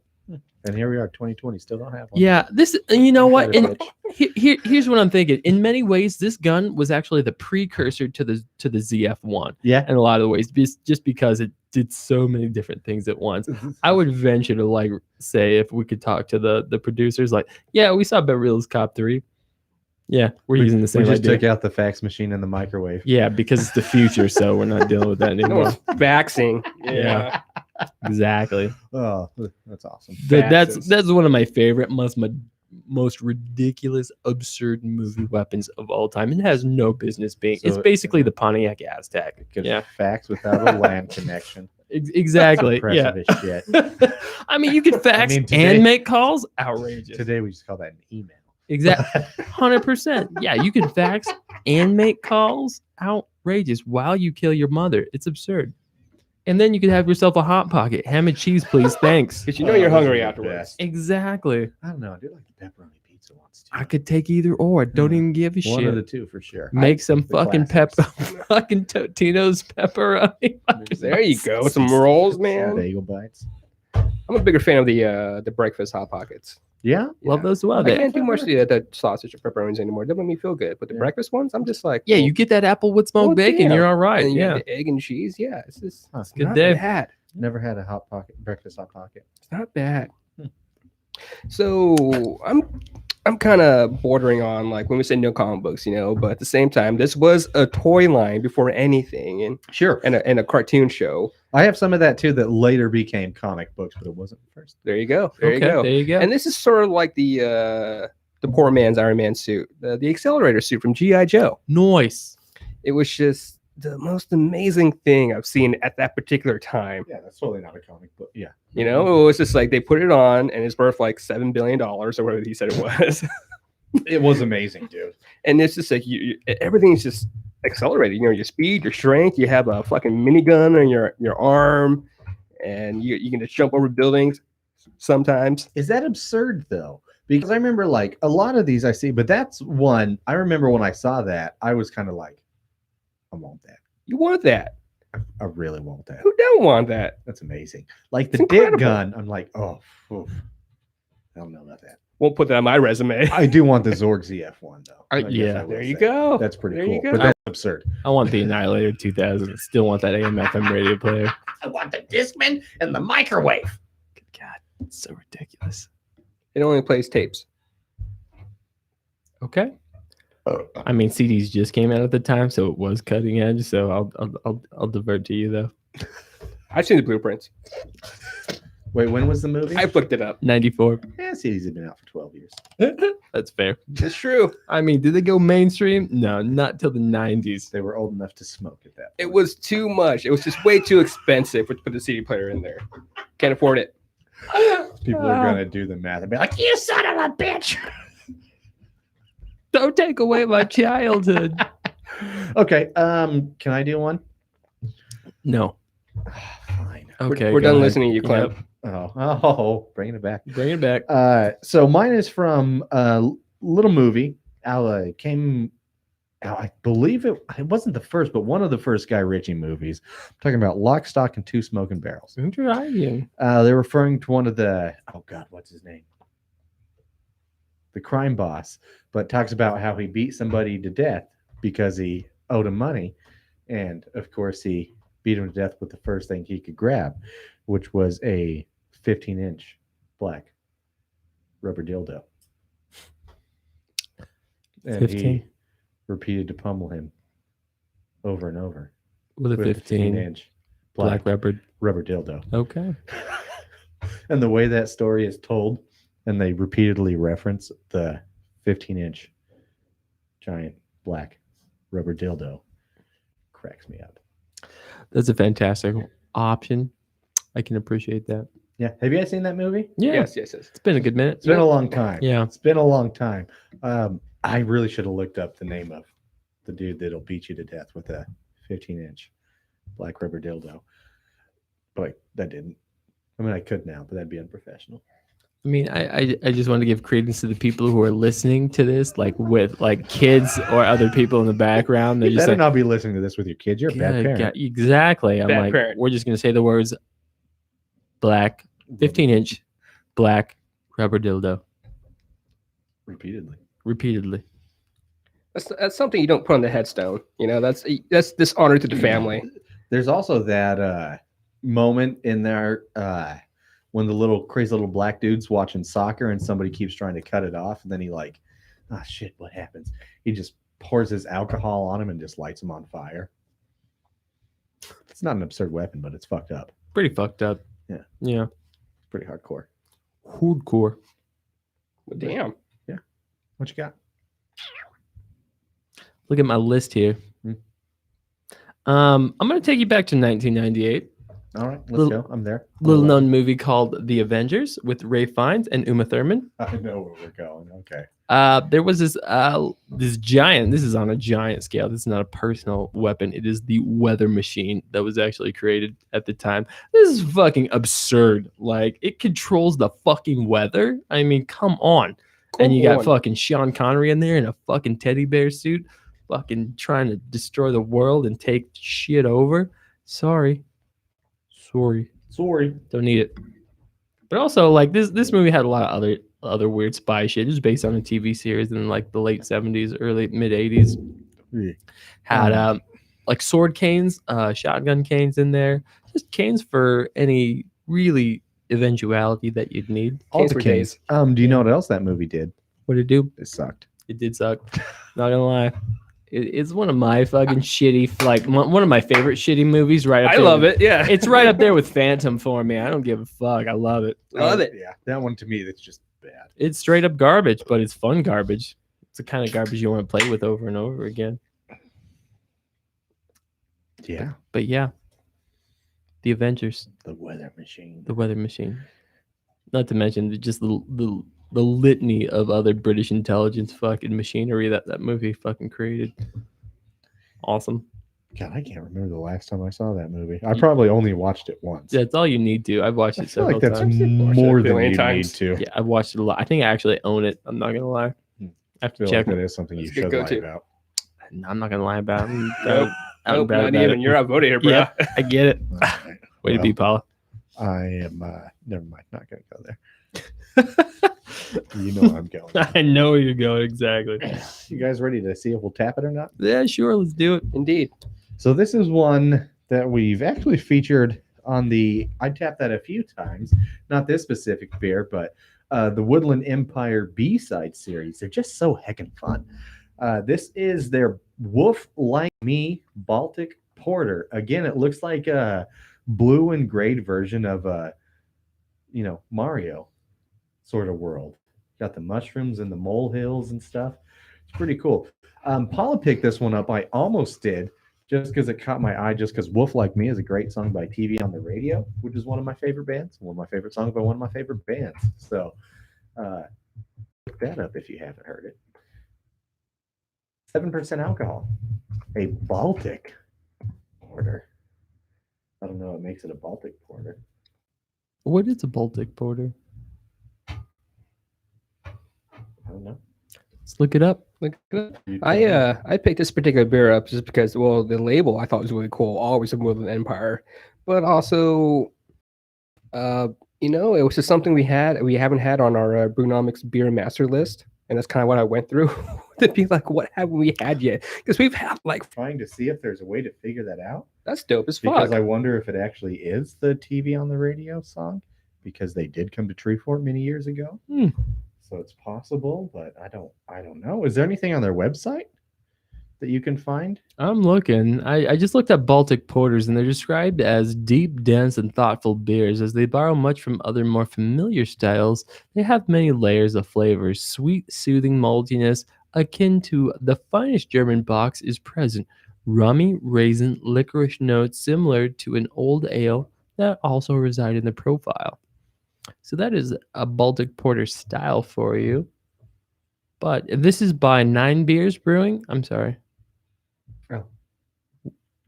And here we are, 2020, still don't have one. Yeah, you know what? Son of a And here's what I'm thinking. In many ways, this gun was actually the precursor to the ZF1. Yeah. In a lot of the ways, just because it did so many different things at once. I would venture to like say, if we could talk to the producers, like, yeah, we saw Beverly Hills Cop 3. Yeah, we're using the same We just idea. took out the fax machine and the microwave. Yeah, because it's the future, so we're not dealing with that No anymore. one's faxing. Yeah. Exactly. Oh, that's awesome. That's one of my favorite, most ridiculous, absurd movie weapons of all time. It has no business being. So It's basically the Pontiac Aztec. It could Yeah, fax without a LAN connection. exactly. Yeah. Impressive as shit. I mean, you could fax today- and make calls. Outrageous. Today we just call that an email. Exactly. 100%. Yeah, you could fax and make calls. Outrageous. While you kill your mother. It's absurd. And then you could have yourself a hot pocket. Ham and cheese, please. Thanks. Because you know you're hungry those are the afterwards. best. Exactly. I don't know. I do like the pepperoni pizza ones too. I could take either or. Don't even give a One shit. of the two for sure. Make some the fucking classics. fucking Totino's pepperoni. There you go. With some rolls, man. Bagel bites. I'm a bigger fan of the breakfast hot pockets. Yeah. Love those as well. I can't do much of the sausage or pepperonis anymore. They make me feel good. But the Yeah. breakfast ones, I'm just like, Yeah, you get that apple with smoked Well, bacon, yeah. you're all right. and you Yeah. have the egg and cheese. Yeah, it's just Huh. it's Good not day. bad. Never had a hot pocket breakfast hot pocket. It's not bad. Hmm. So I'm kind of bordering on like when we say no comic books, but at the same time, this was a toy line before anything, Sure. and a cartoon show. I have some of that too that later became comic books, but it wasn't first. There you go. There you go. There you go. And this is sort of like the poor man's Iron Man suit, the accelerator suit from G.I. Joe. Noise. It was just the most amazing thing I've seen at that particular time. Yeah, that's totally not a comic book. Yeah. It was just like they put it on and it's worth like $7 billion or whatever he said it was. It was amazing, dude. And it's just like everything's just accelerated. Your speed, your strength. You have a fucking minigun on your arm, and you can just jump over buildings sometimes. Is that absurd though? Because I remember like a lot of these I see, but that's one I remember when I saw that, I was kind of like, I want that. You want that? I really want that. Who don't want that? That's amazing. Like It's the dick incredible. gun, I'm like, oh, oof. I don't know about that. Won't put that on my resume. I do want the Zorg ZF1 though. I guess yeah. I will There you say. go. That's pretty There cool. you go. But that's absurd. I want the Annihilator 2000. Still want that AM/FM radio player. I want the Discman and the microwave. Good God, it's so ridiculous. It only plays tapes. Okay. I mean, CDs just came out at the time, so it was cutting edge. So I'll divert to you though. I've seen the blueprints. Wait, when was the movie? I've looked it up. 94. Yeah, CDs have been out for 12 years. That's fair. It's true. I mean, did they go mainstream? No, not till the 90s. They were old enough to smoke at that. It was too much. It was just way too expensive to put the CD player in there. Can't afford it. People are gonna do the math and be like, "You son of a bitch!" Don't take away my childhood. Okay, can I do one? No. Fine. Okay. We're go done ahead. listening to you, Clem. Yep. Oh, bringing it back. Bring it back. So mine is from a little movie. Came out, I believe it wasn't the first, but one of the first Guy Ritchie movies. I'm talking about Lock, Stock, and Two Smoking Barrels. Interesting. They're referring to one of the, oh God, what's his name? The crime boss, but talks about how he beat somebody to death because he owed him money. And of course, he beat him to death with the first thing he could grab, which was a 15-inch black rubber dildo. And 15. he repeated to pummel him over and over With a with a 15 15-inch black rubber. rubber dildo. Okay. And the way that story is told, and they repeatedly reference the 15-inch giant black rubber dildo, cracks me up. That's a fantastic option. I can appreciate that. Yeah. Have you guys seen that movie? Yeah. Yes. It's been a good minute. It's been a long time. Yeah. It's been a long time. I really should have looked up the name of the dude that'll beat you to death with a 15-inch black rubber dildo. But that didn't. I mean, I could now, but that'd be unprofessional. I mean, I just want to give credence to the people who are listening to this, like with like kids or other people in the background. They're You just better like, not be listening to this with your kids. You're a bad "Yeah, parent. yeah, exactly. I'm Bad like, parent. we're just gonna say the words black 15-inch black rubber dildo Repeatedly. That's something you don't put on the headstone. That's dishonor to the family. There's also that moment in there when the little crazy little black dude's watching soccer and somebody keeps trying to cut it off, and then he like, ah, shit, what happens? He just pours his alcohol on him and just lights him on fire. It's not an absurd weapon, but it's fucked up. pretty fucked up. Yeah. Yeah. Pretty hardcore. Hardcore. Damn. What you got? Look at my list here. Hmm. I'm gonna take you back to 1998. All right, let's Little- go. I'm there. Little known movie called The Avengers with Ray Fiennes and Uma Thurman. I know where we're going. Okay. There was this giant. This is on a giant scale. This is not a personal weapon. It is the weather machine that was actually created at the time. This is fucking absurd. Like, it controls the fucking weather. I mean, come on. And you got fucking Sean Connery in there in a fucking teddy bear suit, fucking trying to destroy the world and take shit over. Sorry. Don't need it. But also, like, this movie had a lot of other weird spy shit. It was based on a TV series in like the late 70s, early mid 80s. Yeah. Had like sword canes, shotgun canes in there. Just canes for any really eventuality that you'd need. All Canes the for kids. days. Do you know what else that movie did? What did it do? It sucked. It did suck. Not gonna lie. It's one of my fucking shitty, like one of my favorite shitty movies. Right up I there love with- it. Yeah. It's right up there with Phantom for me. I don't give a fuck. I love it. Love it. Yeah, that one to me, that's just bad. It's straight up garbage, but it's fun garbage. It's the kind of garbage you want to play with over and over again. Yeah. But yeah, the Avengers, The weather machine. the weather machine. Not to mention just the litany of other British intelligence fucking machinery that movie fucking created. Awesome. God, I can't remember the last time I saw that movie. I probably only watched it once. That's all you need to. I've watched I it feel several like that's times. more than billion you times. need to. Yeah, I've watched it a lot. I think I actually own it. I'm not gonna lie. Hmm. I have I to feel check. like that is something you That's a good should lie go-to. about. No, I'm not gonna lie about it. Nope. I'm Nope, bad not about even. it. You're outvoted here, bro. Yeah, I get it. All right. Way to be, Paula. I am. Never mind. Not gonna go there. You know where I'm going. I know where you're going exactly. You guys ready to see if we'll tap it or not? Yeah, sure. Let's do it. Indeed. So this is one that we've actually featured on the. I tapped that a few times. Not this specific beer, but the Woodland Empire B-side series. They're just so heckin' fun. This is their Wolf Like Me Baltic Porter. Again, it looks like a blue and grayed version of Mario sort of world. Got the mushrooms and the molehills and stuff. It's pretty cool. Paula picked this one up. I almost did, just because it caught my eye, just because Wolf Like Me is a great song by TV on the Radio, which is one of my favorite bands, one of my favorite songs by one of my favorite bands. So look that up if you haven't heard it. 7% alcohol. A Baltic porter. I don't know what makes it a Baltic porter. What is a Baltic Porter? I don't know. Let's look it up. Look it up. You tell me. I picked this particular beer up just because, well, the label I thought was really cool. Always a Woodland Empire, but also, it was just something we haven't had on our Brewnomics beer master list. And that's kind of what I went through to be like, what haven't we had yet? Because we've had like, Trying to see if there's a way to figure that out. that's dope as fuck. Because I wonder if it actually is the TV on the radio song, because they did come to Treefort many years ago. So it's possible, but I don't know. Is there anything on their website that you can find? I'm looking. I just looked at Baltic porters, and they're described as deep, dense, and thoughtful beers. As they borrow much from other more familiar styles, they have many layers of flavors. Sweet, soothing maltiness, akin to the finest German box, is present. Rummy, raisin, licorice notes similar to an old ale that also reside in the profile. So that is a Baltic porter style for you. But if this is by Nine Beers Brewing, I'm sorry.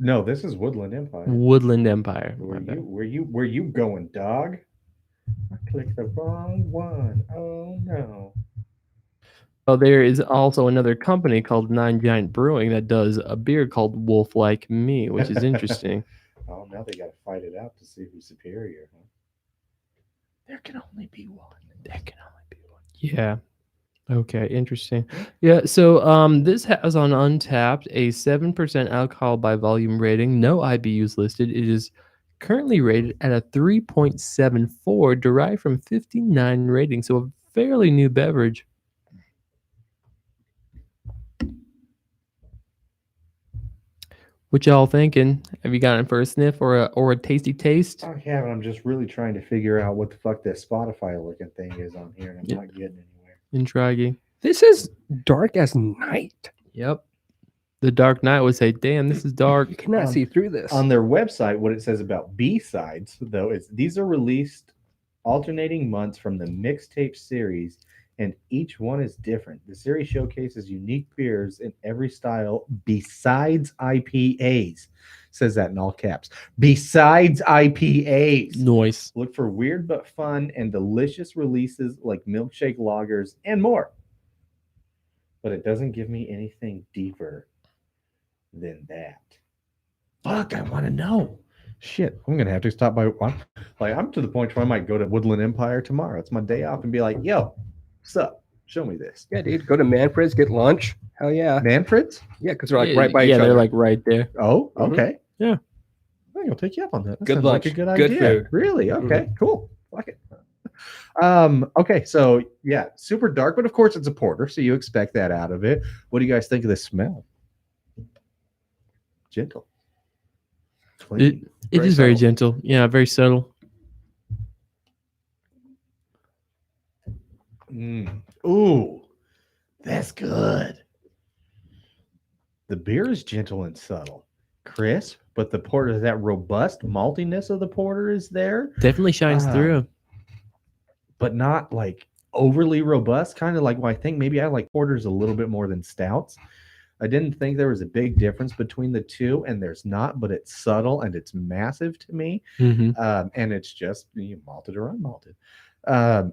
No, this is Woodland Empire. Woodland Empire. Where you going, dog? I clicked the wrong one. Oh no. Oh, there is also another company called Nine Giant Brewing that does a beer called Wolf Like Me, which is interesting. Oh, now they got to fight it out to see who's superior. Huh? There can only be one. There can only be one. Yeah. Okay, interesting. Yeah, so this has on Untapped a 7% alcohol by volume rating, no IBUs listed. It is currently rated at a 3.74, derived from 59 ratings, so a fairly new beverage. What y'all thinking? Have you gotten it for a sniff or a tasty taste? I haven't. I'm just really trying to figure out what the fuck this Spotify looking thing is on here, and I'm not getting anywhere. Intriguing. This is dark as night. Yep. The Dark Knight would say, damn, this is dark. You cannot see through this. On their website, what it says about B-sides, though, is these are released alternating months from the mixtape series, and each one is different. The series showcases unique beers in every style besides IPAs. Says that in all caps. Besides IPAs. Noise. Look for weird but fun and delicious releases like milkshake lagers and more. But it doesn't give me anything deeper than that. Fuck, I want to know. Shit, I'm gonna have to stop by. I'm to the point where I might go to Woodland Empire tomorrow. It's my day off, and be like, "Yo, what's up? Show me this." Yeah, dude, go to Manfred's, get lunch. Hell yeah. Manfred's? Yeah, because they're like right by each Yeah, other. they're like right there. Oh, Mhm. okay. Yeah. I think I'll take you up on that. That Good sounds lunch, like a good good idea. food. Really? Okay, cool. Like it. Okay, so yeah, super dark, but of course it's a porter, so you expect that out of it. What do you guys think of the smell? Gentle. Clean. It is very subtle. gentle. Yeah, very subtle. Ooh, that's good. The beer is gentle and subtle, crisp, but the porter, that robust maltiness of the porter is there, Definitely shines through. but not like overly robust. Kind of like, well, I think maybe I like porters a little bit more than stouts. I didn't think there was a big difference between the two, and there's not, but it's subtle and it's massive to me. Mm-hmm. And it's just malted or unmalted.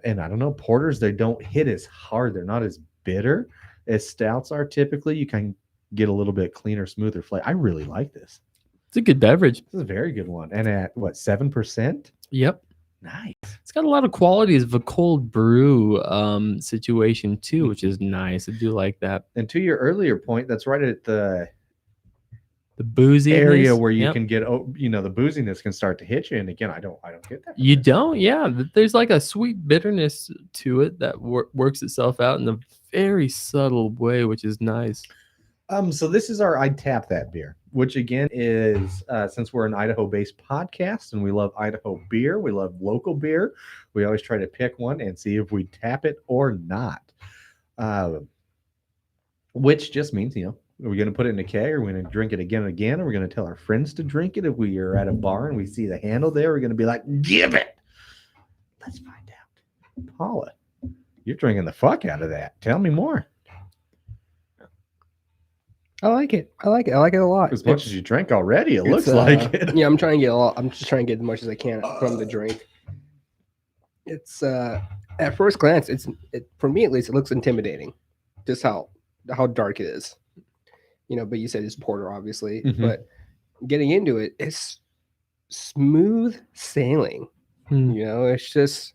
And I don't know, porters, they don't hit as hard. They're not as bitter as stouts are typically. You can get a little bit cleaner, smoother flavor. I really like this. It's a good beverage. This is a very good one. And at what, 7%? Yep. Nice. It's got a lot of qualities of a cold brew situation too, which is nice. I do like that. And to your earlier point, that's right at the boozy area where you can get, the booziness can start to hit you. And again, I don't get that. You don't, yeah. There's like a sweet bitterness to it that works itself out in a very subtle way, which is nice. So this is our I'd Tap That beer, which again is, since we're an Idaho-based podcast and we love Idaho beer, we love local beer, we always try to pick one and see if we tap it or not. Which just means, are we going to put it in a keg? Are we going to drink it again and again? Are we going to tell our friends to drink it? If we are at a bar and we see the handle there, we're going to be like, give it. Let's find out. Paula, you're drinking the fuck out of that. Tell me more. I like it. I like it a lot. As much as you drank already, it looks like it. Yeah, I'm trying to get a lot. I'm just trying to get as much as I can from the drink. It's at first glance, for me at least, it looks intimidating. Just how dark it is. But you said it's porter, obviously. Mhm. But getting into it, it's smooth sailing. Hmm. It's just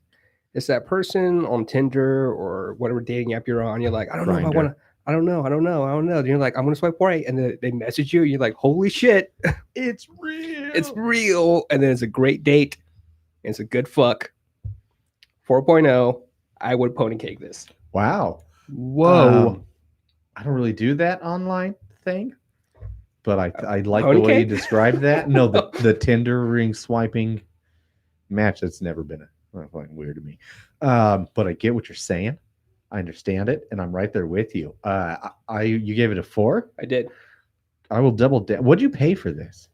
It's that person on Tinder or whatever dating app you're on. You're like, I don't know if I Grindr. want to. I don't know. And you're like, I'm gonna swipe right, and then they message you. And you're like, holy shit, It's real. it's real. And then it's a great date. And it's a good fuck. 4.0. I would pony cake this. Wow. Whoa. I don't really do that online thing, but I like the pony way you cake? described that. No, the Tinder ring swiping match. That's never been fucking weird to me. But I get what you're saying. I understand it, and I'm right there with you. You gave it a 4. I did. I will double down. What'd you pay for this?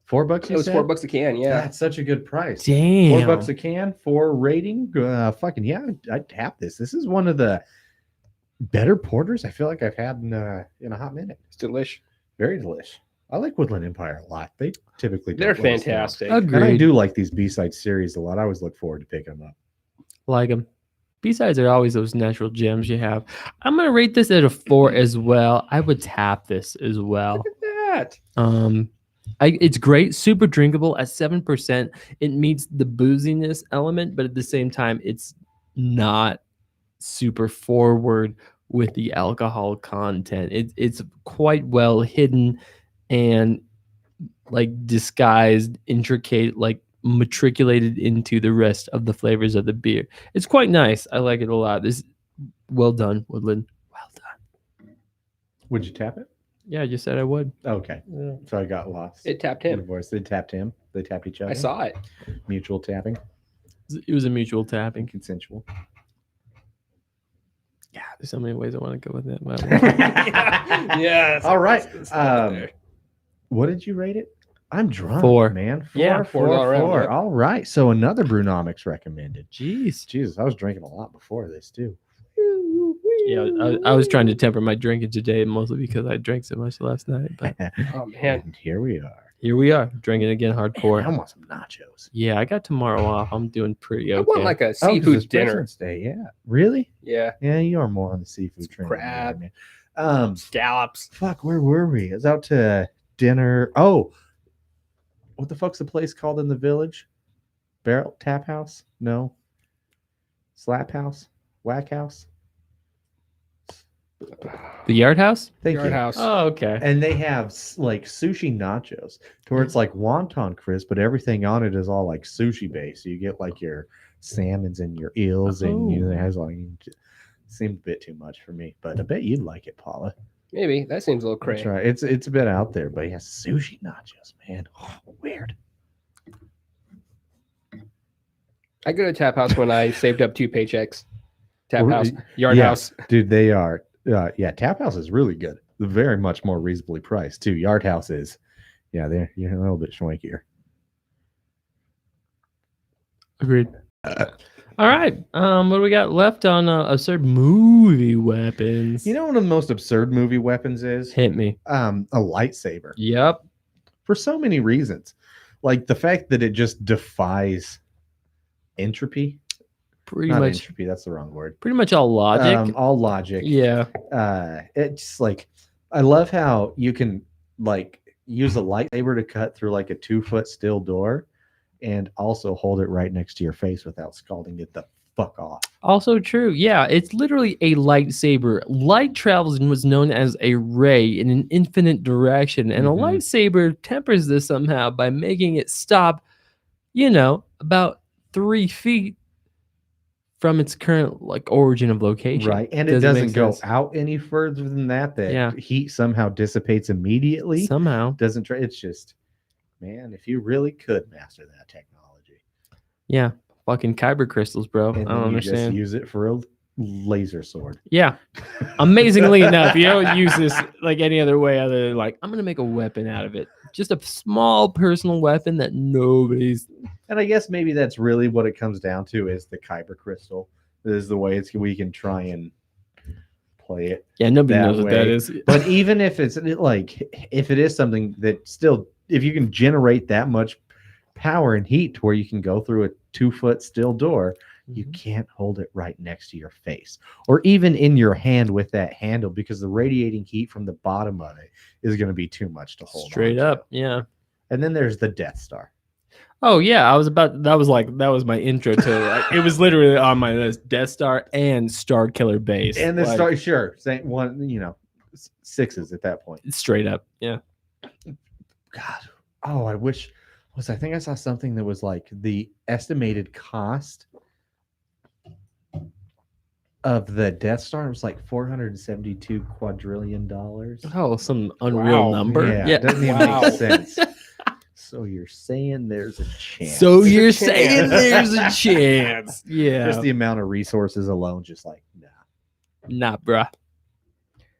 $4? It was $4 a can. Yeah. That's such a good price. Damn. $4 a can for rating. Fucking yeah, I'd tap this. This is one of the better porters I feel like I've had in a hot minute. It's delish. Very delish. I like Woodland Empire a lot. They typically They're don't let us down. fantastic. Agreed. And I do like these B-side series a lot. I always look forward to picking them up. Like them. B-sides are always those natural gems you have. I'm gonna rate this at a 4 as well. I would tap this as well. That. It's great, super drinkable at 7%. It meets the booziness element, but at the same time, it's not super forward with the alcohol content. It's quite well hidden and like disguised, intricate, like matriculated into the rest of the flavors of the beer. It's quite nice. I like it a lot. This well done, Woodland. Well done. Would you tap it? Yeah, I just said I would. Okay. So I got lost. It tapped In him. the voice. They tapped him. They tapped each other. I saw it. Mutual tapping. It was a mutual tapping. Consensual. Yeah, there's so many ways I want to go with it. But Yes. All right. It's not there. What did you rate it? I'm drunk, 4. man. 4, Yeah, 4, 4 all around, 4. yep. All right. So another Brewnomics recommended. Jeez. Jesus, I was drinking a lot before this too. Yeah, I was trying to temper my drinking today, mostly because I drank so much last night. But Oh man. And here we are. here we are, drinking again Man, I hardcore. want some nachos. Yeah, I got tomorrow off. I'm doing pretty I okay. want like a 'cause seafood it's dinner. President's Day. Yeah. Really? Yeah. Yeah, you are more on the seafood train. than me, crab. man. Scallops. Fuck, where were we? I was out to dinner. Oh, what the fuck's the place called in the village? Barrel Tap House? No. Slap House? Whack House? The Yard House? Thank Yard you. house. Oh, okay. And they have like sushi nachos to where it's like wonton crisp, but everything on it is all like sushi based. So you get like your salmons and your eels, and it has like seemed a bit too much for me, but I bet you'd like it, Paula. Maybe that seems a little That's crazy. right. It's a bit out there, but yeah, sushi nachos, man. Oh, weird. I go to Tap House when I saved up 2 paychecks. Tap Well, House, Yard yeah. House. Dude, they are. Yeah, Tap House is really good. Very much more reasonably priced too. Yard House is, yeah, you're a little bit schwankier. Agreed. All right. What do we got left on absurd movie weapons? You know, one of the most absurd movie weapons is hit me. a lightsaber. Yep. For so many reasons, like the fact that it just defies entropy. Pretty Not much. entropy. That's the wrong word. Pretty much all logic. All logic. Yeah. It's like I love how you can like use a lightsaber to cut through like a 2-foot steel door, and also hold it right next to your face without scalding it the fuck off. Also true. Yeah, it's literally a lightsaber. Light travels and was known as a ray in an infinite direction, and Mhm. a lightsaber tempers this somehow by making it stop, about 3 feet from its current like origin of location. Right, and it Doesn't make doesn't go sense. out any further than that. That Yeah. heat somehow dissipates immediately. Somehow. Doesn't try. It's just, man, if you really could master that technology, Yeah. Fucking kyber crystals, bro. and I don't then you just understand. use it for a laser sword. Yeah. Amazingly enough, you don't use this like any other way other than like, I'm going to make a weapon out of it. Just a small personal weapon that nobody's. And I guess maybe that's really what it comes down to is the kyber crystal. This is the way we can try and play it. Yeah, nobody That knows what that way. is. But even if it's like, if it is something that still, if you can generate that much power and heat to where you can go through a 2-foot steel door, you can't hold it right next to your face or even in your hand with that handle, because the radiating heat from the bottom of it is going to be too much to hold. Straight on to. up. Yeah. And then there's the Death Star. Oh yeah, that was my intro to it was literally on my list. Death Star and Star Killer Base. And the like, Star, sure, same one, sixes at that point. straight up. Yeah. God, oh, I think I saw something that was like the estimated cost of the Death Star was like $472 quadrillion. Oh, some unreal Wow. number. Yeah, Yeah. it doesn't even Wow. make sense. So you're saying there's a chance? So There's a you're chance. saying there's a chance. Yeah. Just the amount of resources alone, just like nah. Nah, bruh.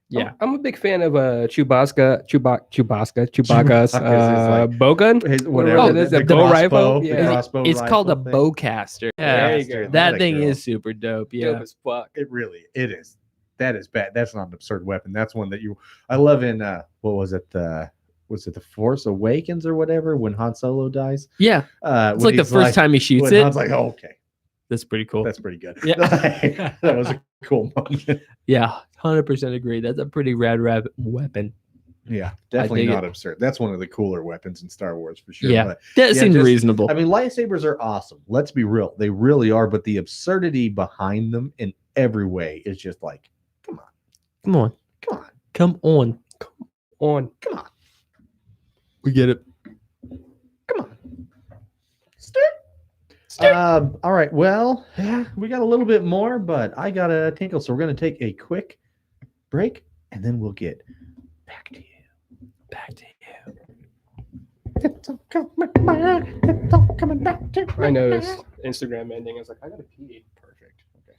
Yeah. I'm a big fan of Chewbacca's Chewbacca's is like- bowgun. Whatever. Oh, It is, the a bow rifle. the Yeah, crossbow It's called a rifle thing. bowcaster. Yeah. There you go. That a thing girl. is super dope. Yeah. dope as fuck. It is. That is bad. That's not an absurd weapon. That's one that I love in what was it? Was it the Force Awakens or whatever when Han Solo dies? Yeah. It's like the first time he shoots when it. Han's like, oh, okay, That's pretty cool. that's pretty good. Yeah. That was a cool moment. Yeah. 100% agree. That's a pretty rad weapon. Yeah, definitely dig not it. absurd. That's one of the cooler weapons in Star Wars for sure. Yeah. But That Yeah, seems just- reasonable. I mean, lightsabers are awesome. Let's be real. They really are. But the absurdity behind them in every way is just like, Come on. come on, Come on. On. come on, We get it. come on. All right. Well, yeah, we got a little bit more, but I got a tinkle. So we're going to take a quick break and then we'll get back to you. Back to you. It's all coming back. It's all coming back to I noticed Instagram ending. I was like, I gotta pee. Perfect. Okay.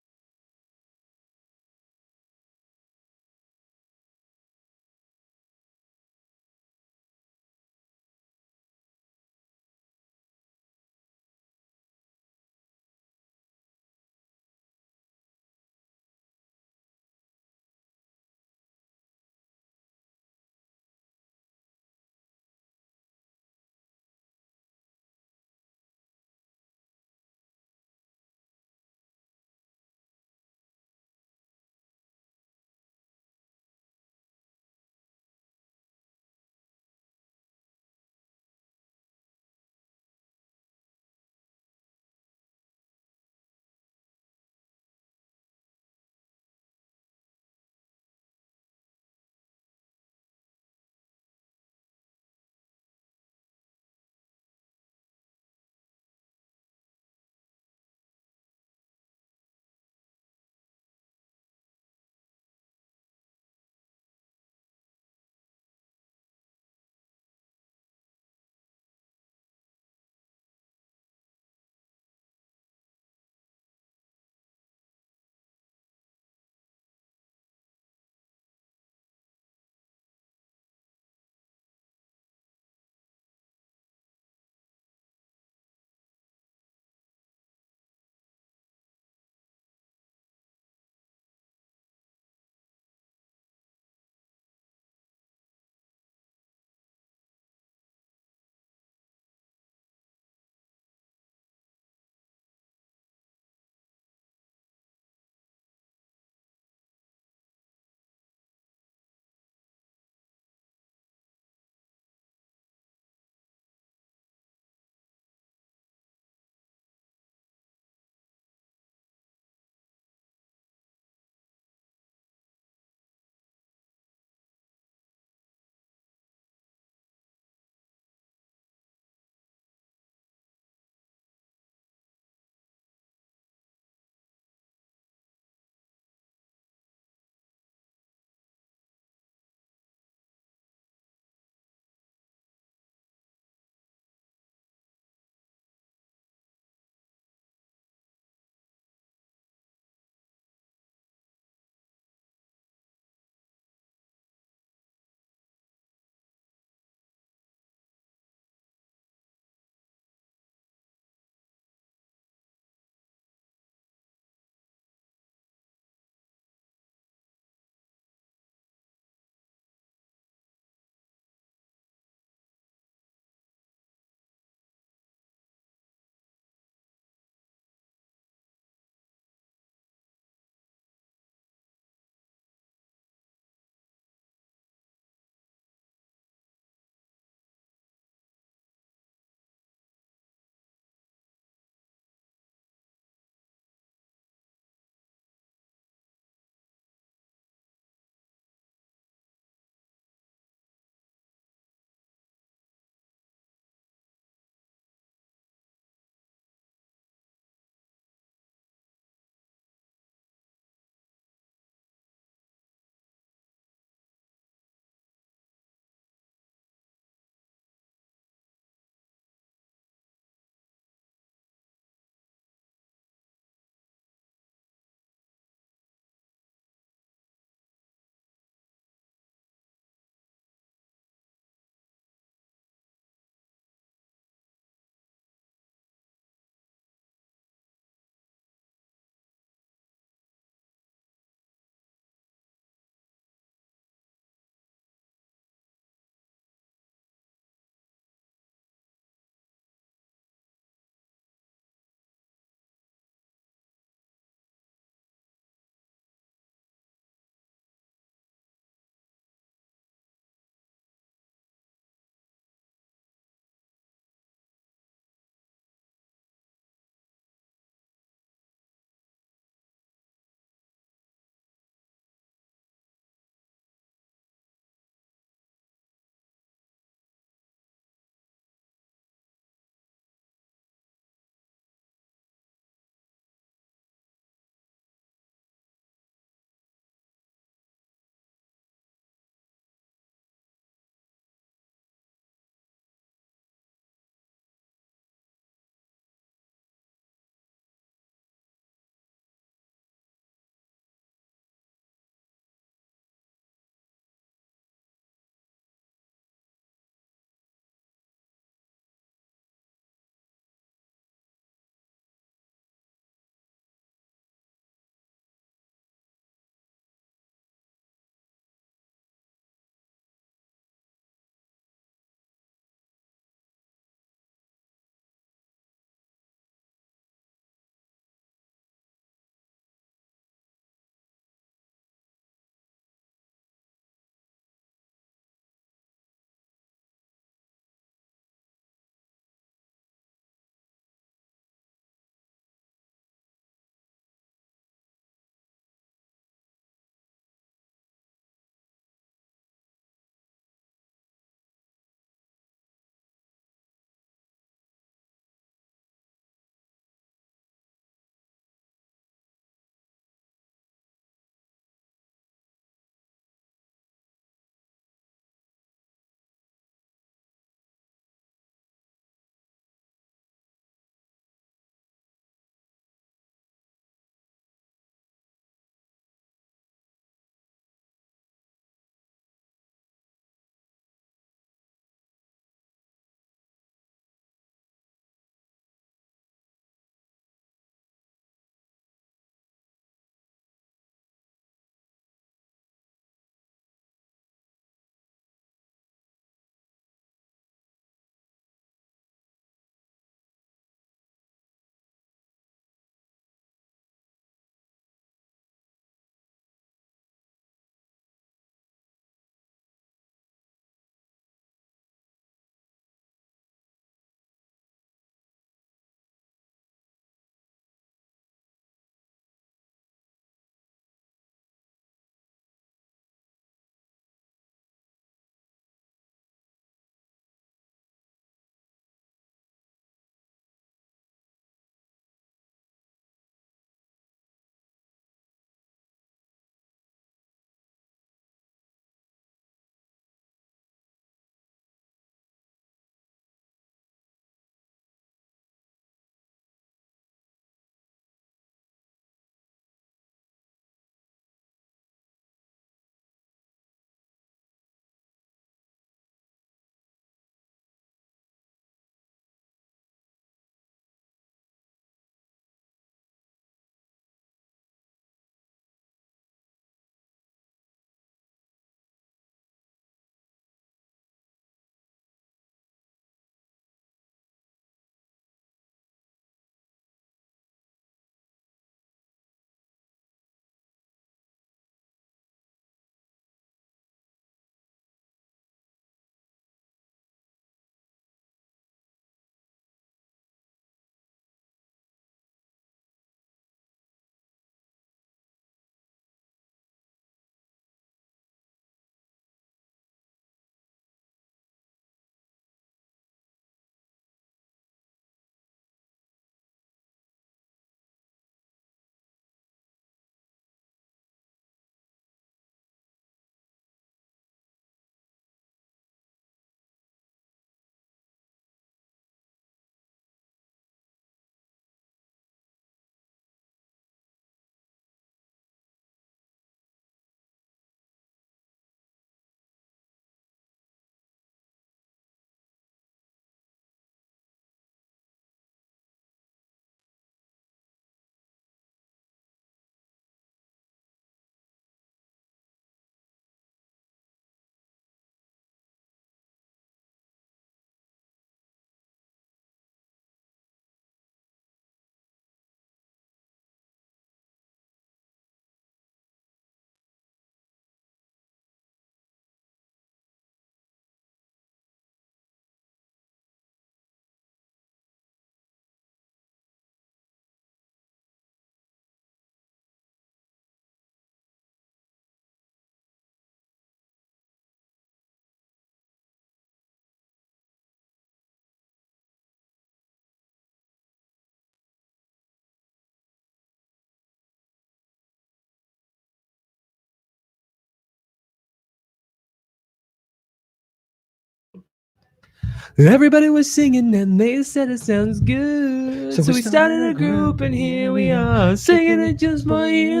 Everybody was singing and they said it sounds good. So we started a group and here we are singing it just for you.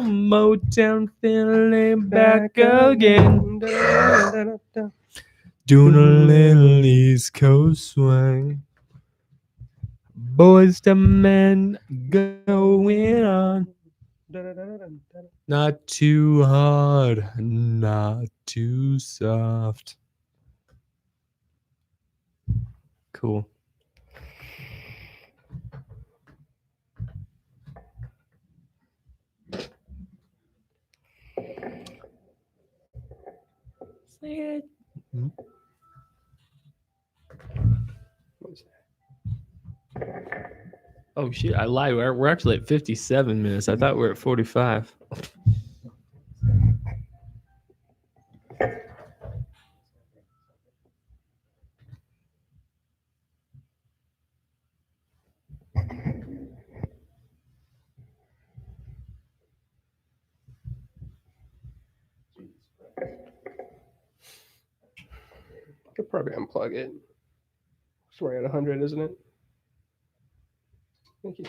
Motown feeling back again. Doing a little East Coast swing. Boys to men going on. Not too hard, not too soft. Cool. Say it. Oh shit! I lied. We're actually at 57 minutes. I thought we were at 45. Could probably unplug it. It's right at 100, isn't it? Thank you.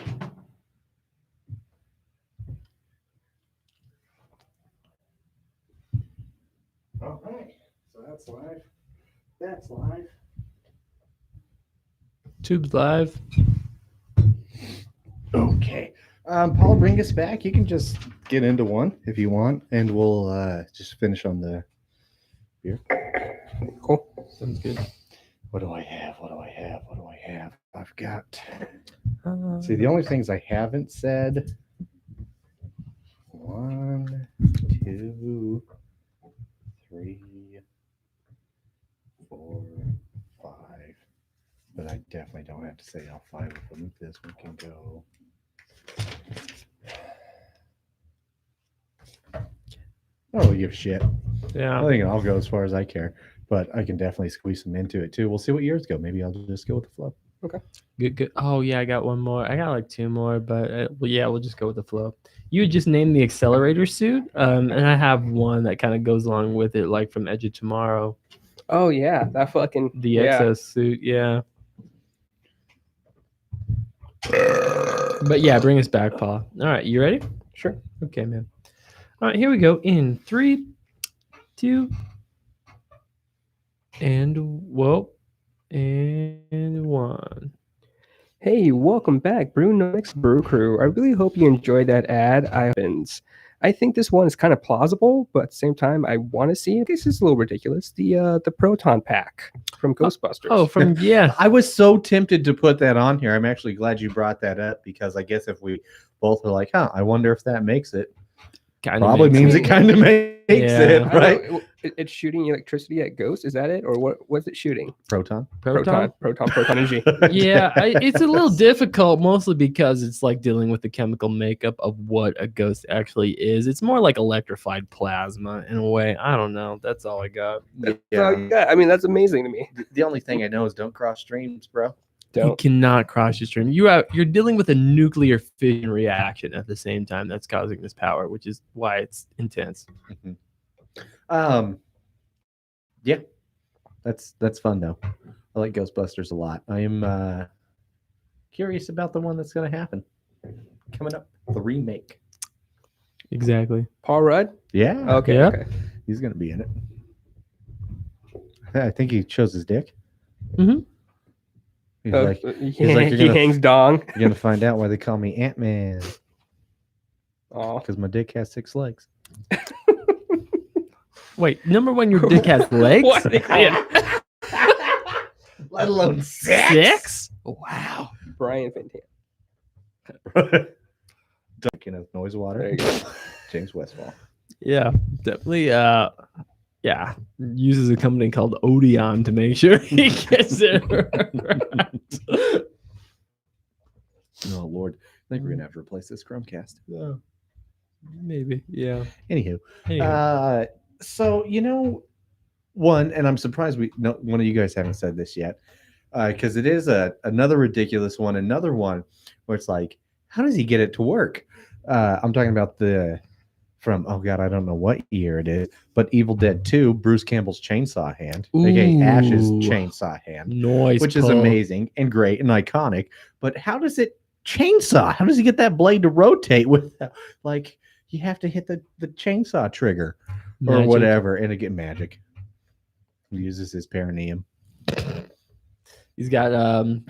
All right. So that's live. That's live. Tube's live. Okay. Paul, bring us back. You can just get into one if you want, and we'll just finish on the beer. Cool. Sounds good. What do I have? What do I have? What do I have? I've got. See, the only things I haven't said. 1, 2, 3, 4, 5. But I definitely don't have to say all 5 of them. This one can go. I don't really give a shit. Yeah. I think I'll go as far as I care, but I can definitely squeeze some into it too. We'll see what yours go. Maybe I'll just go with the flow. Good. Oh yeah, I got one more. I got like 2 more, but well, yeah, we'll just go with the flow. You just named the accelerator suit, and I have one that kind of goes along with it, like from Edge of Tomorrow, Oh yeah, that fucking the XS suit. Yeah. But yeah, bring us back, Paul. All right, you ready? Sure. Okay, man. All right, here we go. In 3, 2, and 1. Hey, welcome back, Brewnomics Brew Crew. I really hope you enjoyed that ad. I think this one is kind of plausible, but at the same time, I want to see it. This is a little ridiculous. The Proton Pack from Ghostbusters. Oh, from yeah. I was so tempted to put that on here. I'm actually glad you brought that up because I guess if we both are like, I wonder if that makes it. Kinda Probably makes means it. it kind of makes Yeah. it, I don't right? know, it's shooting electricity at ghosts. Is that it, or what's it shooting? Proton. Proton? Proton energy. Yeah, it's a little difficult, mostly because it's like dealing with the chemical makeup of what a ghost actually is. It's more like electrified plasma in a way. I don't know. That's all I got. Yeah, I mean that's amazing to me. The only thing I know is don't cross streams, bro. You Don't. cannot cross your stream. You're dealing with a nuclear fission reaction at the same time that's causing this power, which is why it's intense. Yeah, that's fun though. I like Ghostbusters a lot. I am curious about the one that's going to happen coming up, the remake. Exactly. Paul Rudd. Yeah, Okay. Yeah. Okay. he's going to be in it. I think he chose his dick. Mm-hmm. He's Oh, like, he hangs dong. you're gonna find out why they call me Ant-Man Oh. because my dick has 6 legs. Wait, number one, your dick has legs? What? Let alone 6? Wow. Brian Fantana. Duncan of Noise There Water. you go. James Westfall. Yeah, definitely. Yeah, uses a company called Odeon to make sure he gets it right. Oh Lord, I think we're gonna have to replace this Chromecast. Yeah, maybe. Yeah. Anywho, Anyway. so one, and I'm surprised one of you guys haven't said this yet, because it is another ridiculous one, another one where it's like, how does he get it to work? I'm talking about the from, oh God, I don't know what year it is, but Evil Dead 2, Bruce Campbell's chainsaw hand, aka Ash's Ooh. chainsaw hand, Noise, which is amazing and great and iconic. But how does it chainsaw? How does he get that blade to rotate with, like, you have to hit the chainsaw trigger or Magic. whatever, and it get magic. He uses his perineum. He's got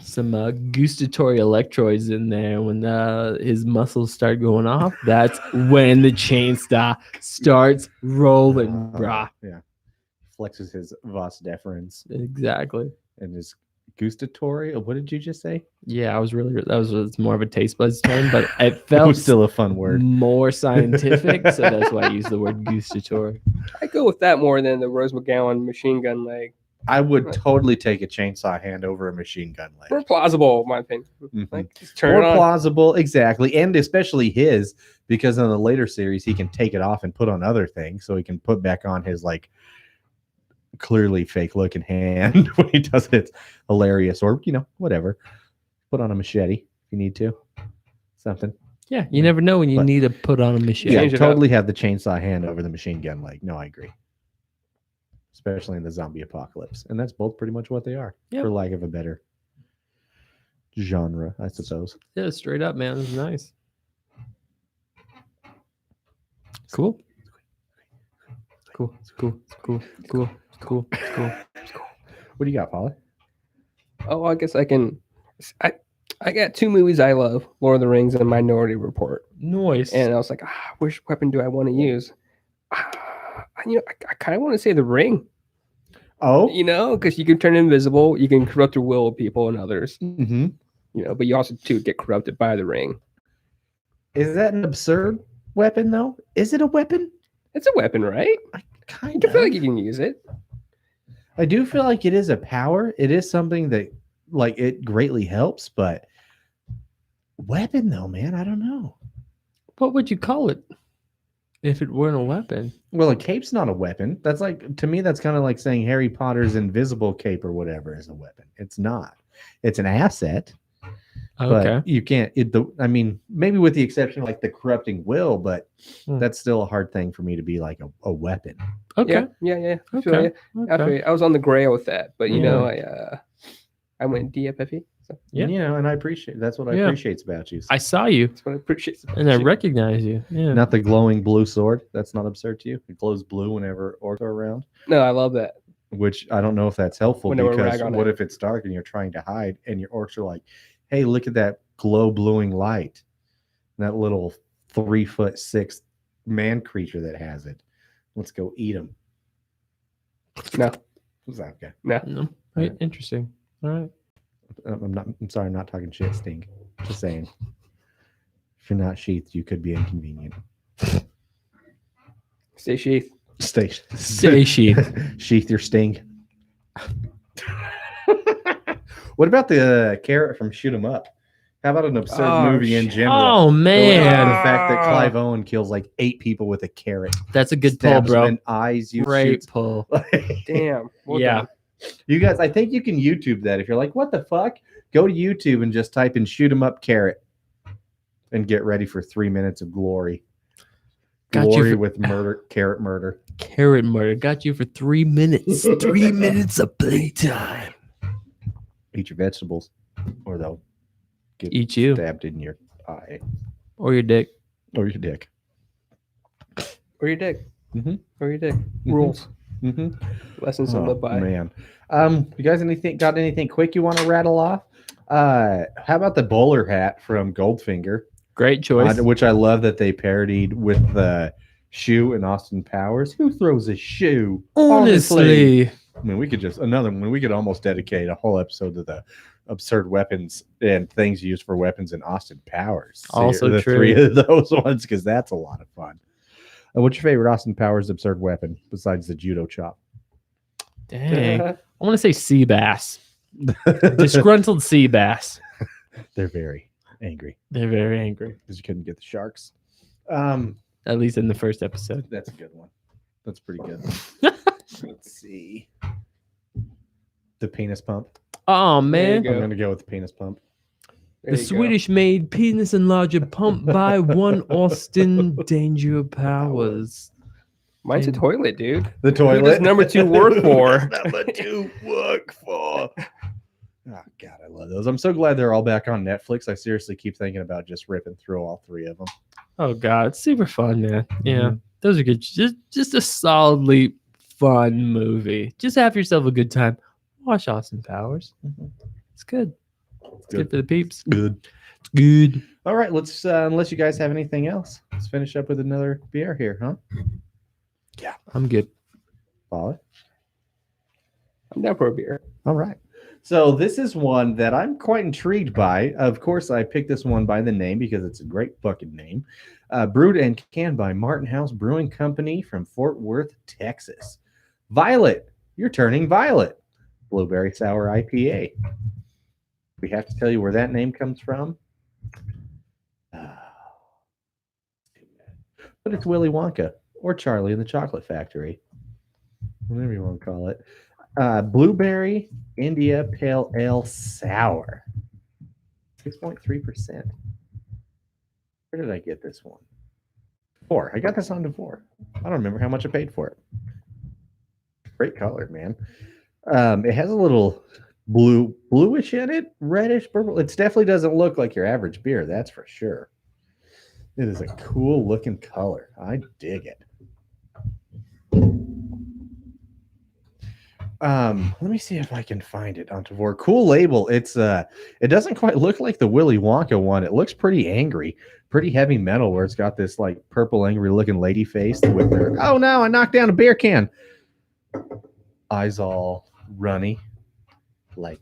some gustatory electrodes in there. When his muscles start going off, that's when the chainsaw starts rolling, brah. Yeah. Flexes his vas deferens Exactly. and his gustatory. What did you just say? Yeah, that was more of a taste buds term, but it That felt was still a fun word. more scientific, so that's why I use the word gustatory. I go with that more than the Rose McGowan machine gun leg. I would totally take a chainsaw hand over a machine gun leg. More plausible, in my opinion. Mhm. Like, just turn More it on. plausible, exactly, and especially his, because in the later series he can take it off and put on other things, so he can put back on his like clearly fake looking hand when he does it. It's hilarious, or whatever. Put on a machete if you need to, something. Yeah, you never know when you But- need to put on a machine. Yeah, Change it totally have the chainsaw hand over the machine gun leg. No, I agree. Especially in the zombie apocalypse, and that's both pretty much what they are, Yep. for lack of a better genre, I suppose. Yeah, straight up, man. This is nice. Cool. Cool. Cool. Cool. Cool. Cool. Cool. What do you got, Polly? Oh, I guess I can. I got two movies I love: Lord of the Rings and Minority Report. Noise. And I was like, which weapon do I want to use? I kind of want to say the ring. Oh, Because you can turn invisible, you can corrupt the will of people and others. mm-hmm. But you also too get corrupted by the ring. Is that an absurd weapon, though? Is it a weapon? It's a weapon, right? Kind You feel like you can use it. I do feel like it is a power. It is something that, like, it greatly helps, but weapon, though, man, I don't know. What would you call it if it weren't a weapon? Well, a cape's not a weapon. That's like, to me, that's kind of like saying Harry Potter's invisible cape or whatever is a weapon. It's not. It's an asset, Okay. but you can't. Maybe with the exception of like the corrupting will, but that's still a hard thing for me to be like a weapon. Okay. Yeah. I feel Okay. ya. I feel ya. I was on the grail with that, but Yeah. I went DFFE. So Yeah. And I appreciate that's what I Yeah. appreciate about you. I saw you that's what I appreciate. and I recognize you. Yeah. Not the glowing blue sword. That's not absurd to you. It glows blue whenever orcs are around, No, I love that. which I don't know if that's helpful When they wear because rag on what it. if it's dark and you're trying to hide and your orcs are like, hey, look at that glow bluing light. That little 3'6" man creature that has it. Let's go eat him. No, Okay. No. Right. Interesting. All right. I'm sorry, I'm not talking shit, Sting. Just saying. If you're not sheathed, you could be inconvenient. stay sheath. Stay sheathed. Sheath your sting. What about the carrot from Shoot 'Em Up? How about an absurd Oh, movie in shit. general? Oh The man, fact that Clive Owen kills like 8 people with a carrot. that's a good pull, Stabs them bro. in eyes. You Great shoot. pull. Damn. Well Yeah. done. You guys, I think you can YouTube that. If you're like, what the fuck? Go to YouTube and just type in Shoot 'Em Up carrot and get ready for 3 minutes of glory. Got you Glory for- with murder, carrot murder. Carrot murder got you for 3 minutes. 3 minutes of playtime. Eat your vegetables, or they'll get Eat you stabbed in your eye or your dick. or your dick. Or your dick. Mhm. Or your dick. Mhm. Rules. Mm-hmm. Lessons to live by. Man, you guys got anything quick you want to rattle off? How about the bowler hat from Goldfinger? Great choice. Which I love that they parodied with the shoe in Austin Powers. Who throws a shoe? Honestly, I mean, we could just another one. We could almost dedicate a whole episode to the absurd weapons and things used for weapons in Austin Powers. Also the true. 3 of those ones, because that's a lot of fun. What's your favorite Austin Powers absurd weapon besides the judo chop? dang. I want to say sea bass. Disgruntled sea bass. They're very angry They're very angry. because you couldn't get the sharks. At least in the first episode. That's a good one. That's pretty good. Let's see. The penis pump. Oh There man. you I'm go. going to go with the penis pump. There The you go. Swedish-made penis enlarger pumped by one Austin Danger Powers. Mine's a And- toilet, dude. The Who toilet. does number 2 work for? Number 2 work for. Oh, God, I love those. I'm so glad they're all back on Netflix. I seriously keep thinking about just ripping through all 3 of them. Oh god, it's super fun, man. Yeah, Mhm. those are good. Just a solidly fun movie. Just have yourself a good time. Watch Austin Powers. Mhm. It's good. It's good for the peeps. Good. It's good. All right, let's unless you guys have anything else, let's finish up with another beer here, huh? I'm good. Follow. I'm down for a beer. All right. So this is one that I'm quite intrigued by. Of course, I picked this one by the name because it's a great fucking name. Brewed and canned by Martin House Brewing Company from Fort Worth, Texas. Violet, you're turning violet. Blueberry Sour IPA. We have to tell you where that name comes from. But it's Willy Wonka or Charlie and the Chocolate Factory. Whatever you want to call it. Blueberry India Pale Ale Sour. 6.3%. Where did I get this one? 4. I got this on to 4. I don't remember how much I paid for it. Great color, man. It has a little bluish in it, reddish purple. It definitely doesn't look like your average beer, that's for sure. It is a cool looking color. I dig it. Let me see if I can find it on Tavor. Cool label. It's it doesn't quite look like the Willy Wonka one. It looks pretty angry, pretty heavy metal, where it's got this like purple angry looking lady face with their oh no, I knocked down a beer can. Eyes all runny, like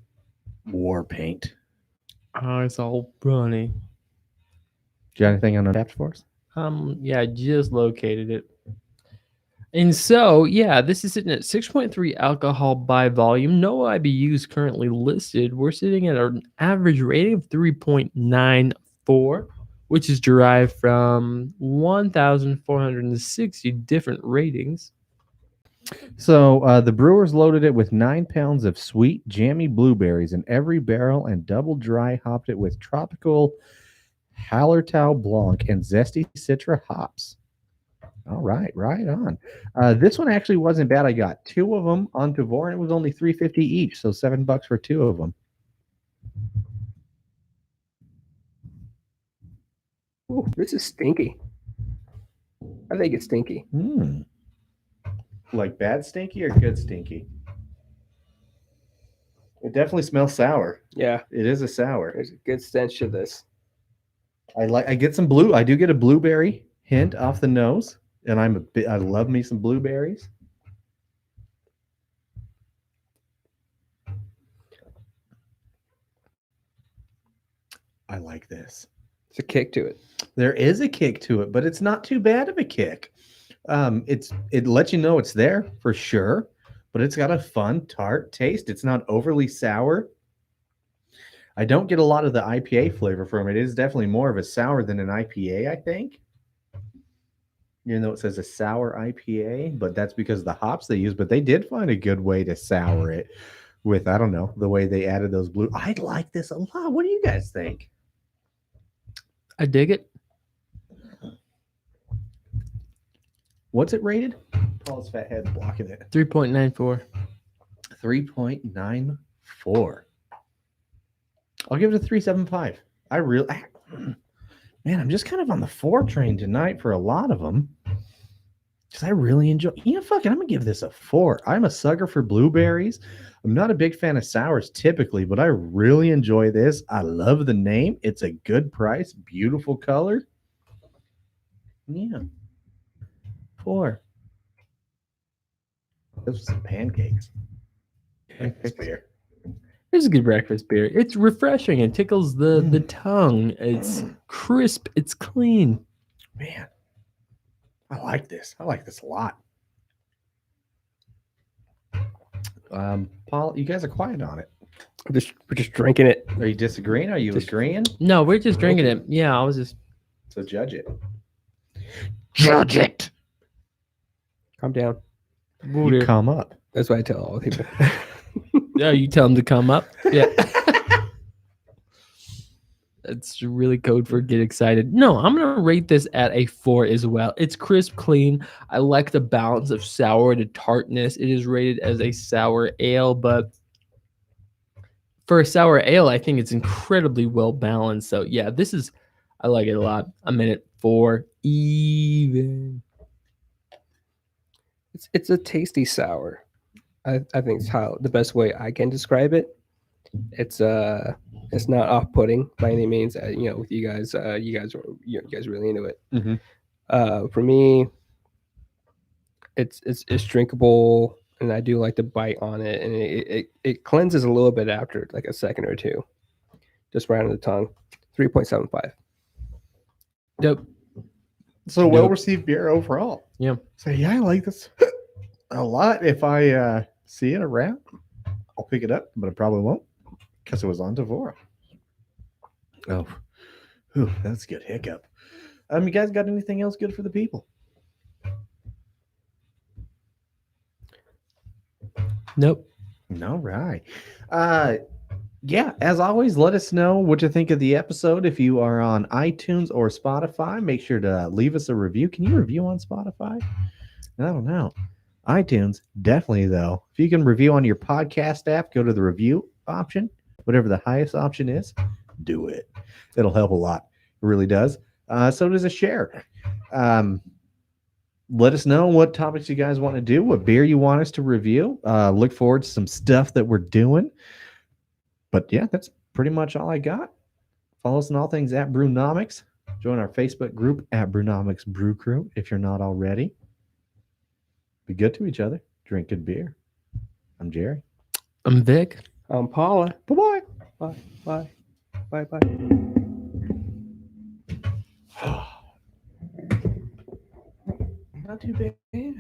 war paint. Oh, it's all runny. Do you have anything on Untappd for us? Yeah, I just located it. And so, yeah, this is sitting at 6.3 alcohol by volume. No IBUs currently listed. We're sitting at an average rating of 3.94, which is derived from 1,460 different ratings. So the brewers loaded it with 9 pounds of sweet, jammy blueberries in every barrel and double dry hopped it with tropical Hallertau Blanc and zesty Citra hops. All right, right on. This one actually wasn't bad. I got 2 of them on Tavor, and it was only $3.50 each, so $7 for 2 of them. Ooh, this is stinky. I think it's stinky. Like bad stinky or good stinky? It definitely smells sour. Yeah, It is a sour. there's a good stench to this. I get some blue. I do get a blueberry hint off the nose, and I love me some blueberries. I like this. It's a kick to it. There is a kick to it, but it's not too bad of a kick. It lets you know it's there for sure, but it's got a fun tart taste. It's not overly sour. I don't get a lot of the IPA flavor from it. It is definitely more of a sour than an IPA, I think. Even though it says a sour IPA, but that's because of the hops they use. But they did find a good way to sour it with, I don't know, the way they added those blue. I like this a lot. What do you guys think? I dig it. What's it rated? Paul's fat head's blocking it. 3.94. 3.94. I'll give it a 3.75. Man, I'm just kind of on the 4 train tonight for a lot of them. Because I really enjoy. Fuck it, I'm going to give this a 4. I'm a sucker for blueberries. I'm not a big fan of sours typically, but I really enjoy this. I love the name. It's a good price. Beautiful color. Yeah. 4. Those are some pancakes. Breakfast beer. It's a good breakfast beer. It's refreshing. It tickles the tongue. It's crisp. It's clean. Man, I like this. I like this a lot. Paul, you guys are quiet on it. We're just drinking it. Are you disagreeing? Are you agreeing? No, we're just drinking it. Yeah, I was just. So judge it. Judge it. Calm down. You come up. That's what I tell all the people. Yeah, you tell them to come up. Yeah. It's really code for get excited. No, I'm gonna rate this at a 4 as well. It's crisp, clean. I like the balance of sour to tartness. It is rated as a sour ale, but for a sour ale, I think it's incredibly well balanced. So yeah, I like it a lot. I'm in it 4 even. It's a tasty sour. I think it's how the best way I can describe it. It's not off-putting by any means. With you guys, you guys are really into it. For me, it's drinkable, and I do like to bite on it, and it cleanses a little bit after like a second or two, just right on the tongue. 3.75. Dope. So well received beer overall. Yeah. So yeah, I like this a lot. If I see it around, I'll pick it up, but I probably won't because it was on Devora. Oh, that's a good hiccup. You guys got anything else good for the people? Nope. All right. Yeah, as always, let us know what you think of the episode. If you are on iTunes or Spotify, make sure to leave us a review. Can you review on Spotify? I don't know. iTunes, definitely, though. If you can review on your podcast app, go to the review option, whatever the highest option is, do it. It'll help a lot. It really does. So does a share. Let us know what topics you guys want to do, what beer you want us to review. Look forward to some stuff that we're doing. But yeah, that's pretty much all I got. Follow us on all things at Brewnomics. Join our Facebook group at Brewnomics Brew Crew if you're not already. Be good to each other. Drink good beer. I'm Jerry. I'm Vic. I'm Paula. Bye-bye. Bye. Bye. Bye. Bye. Not too bad.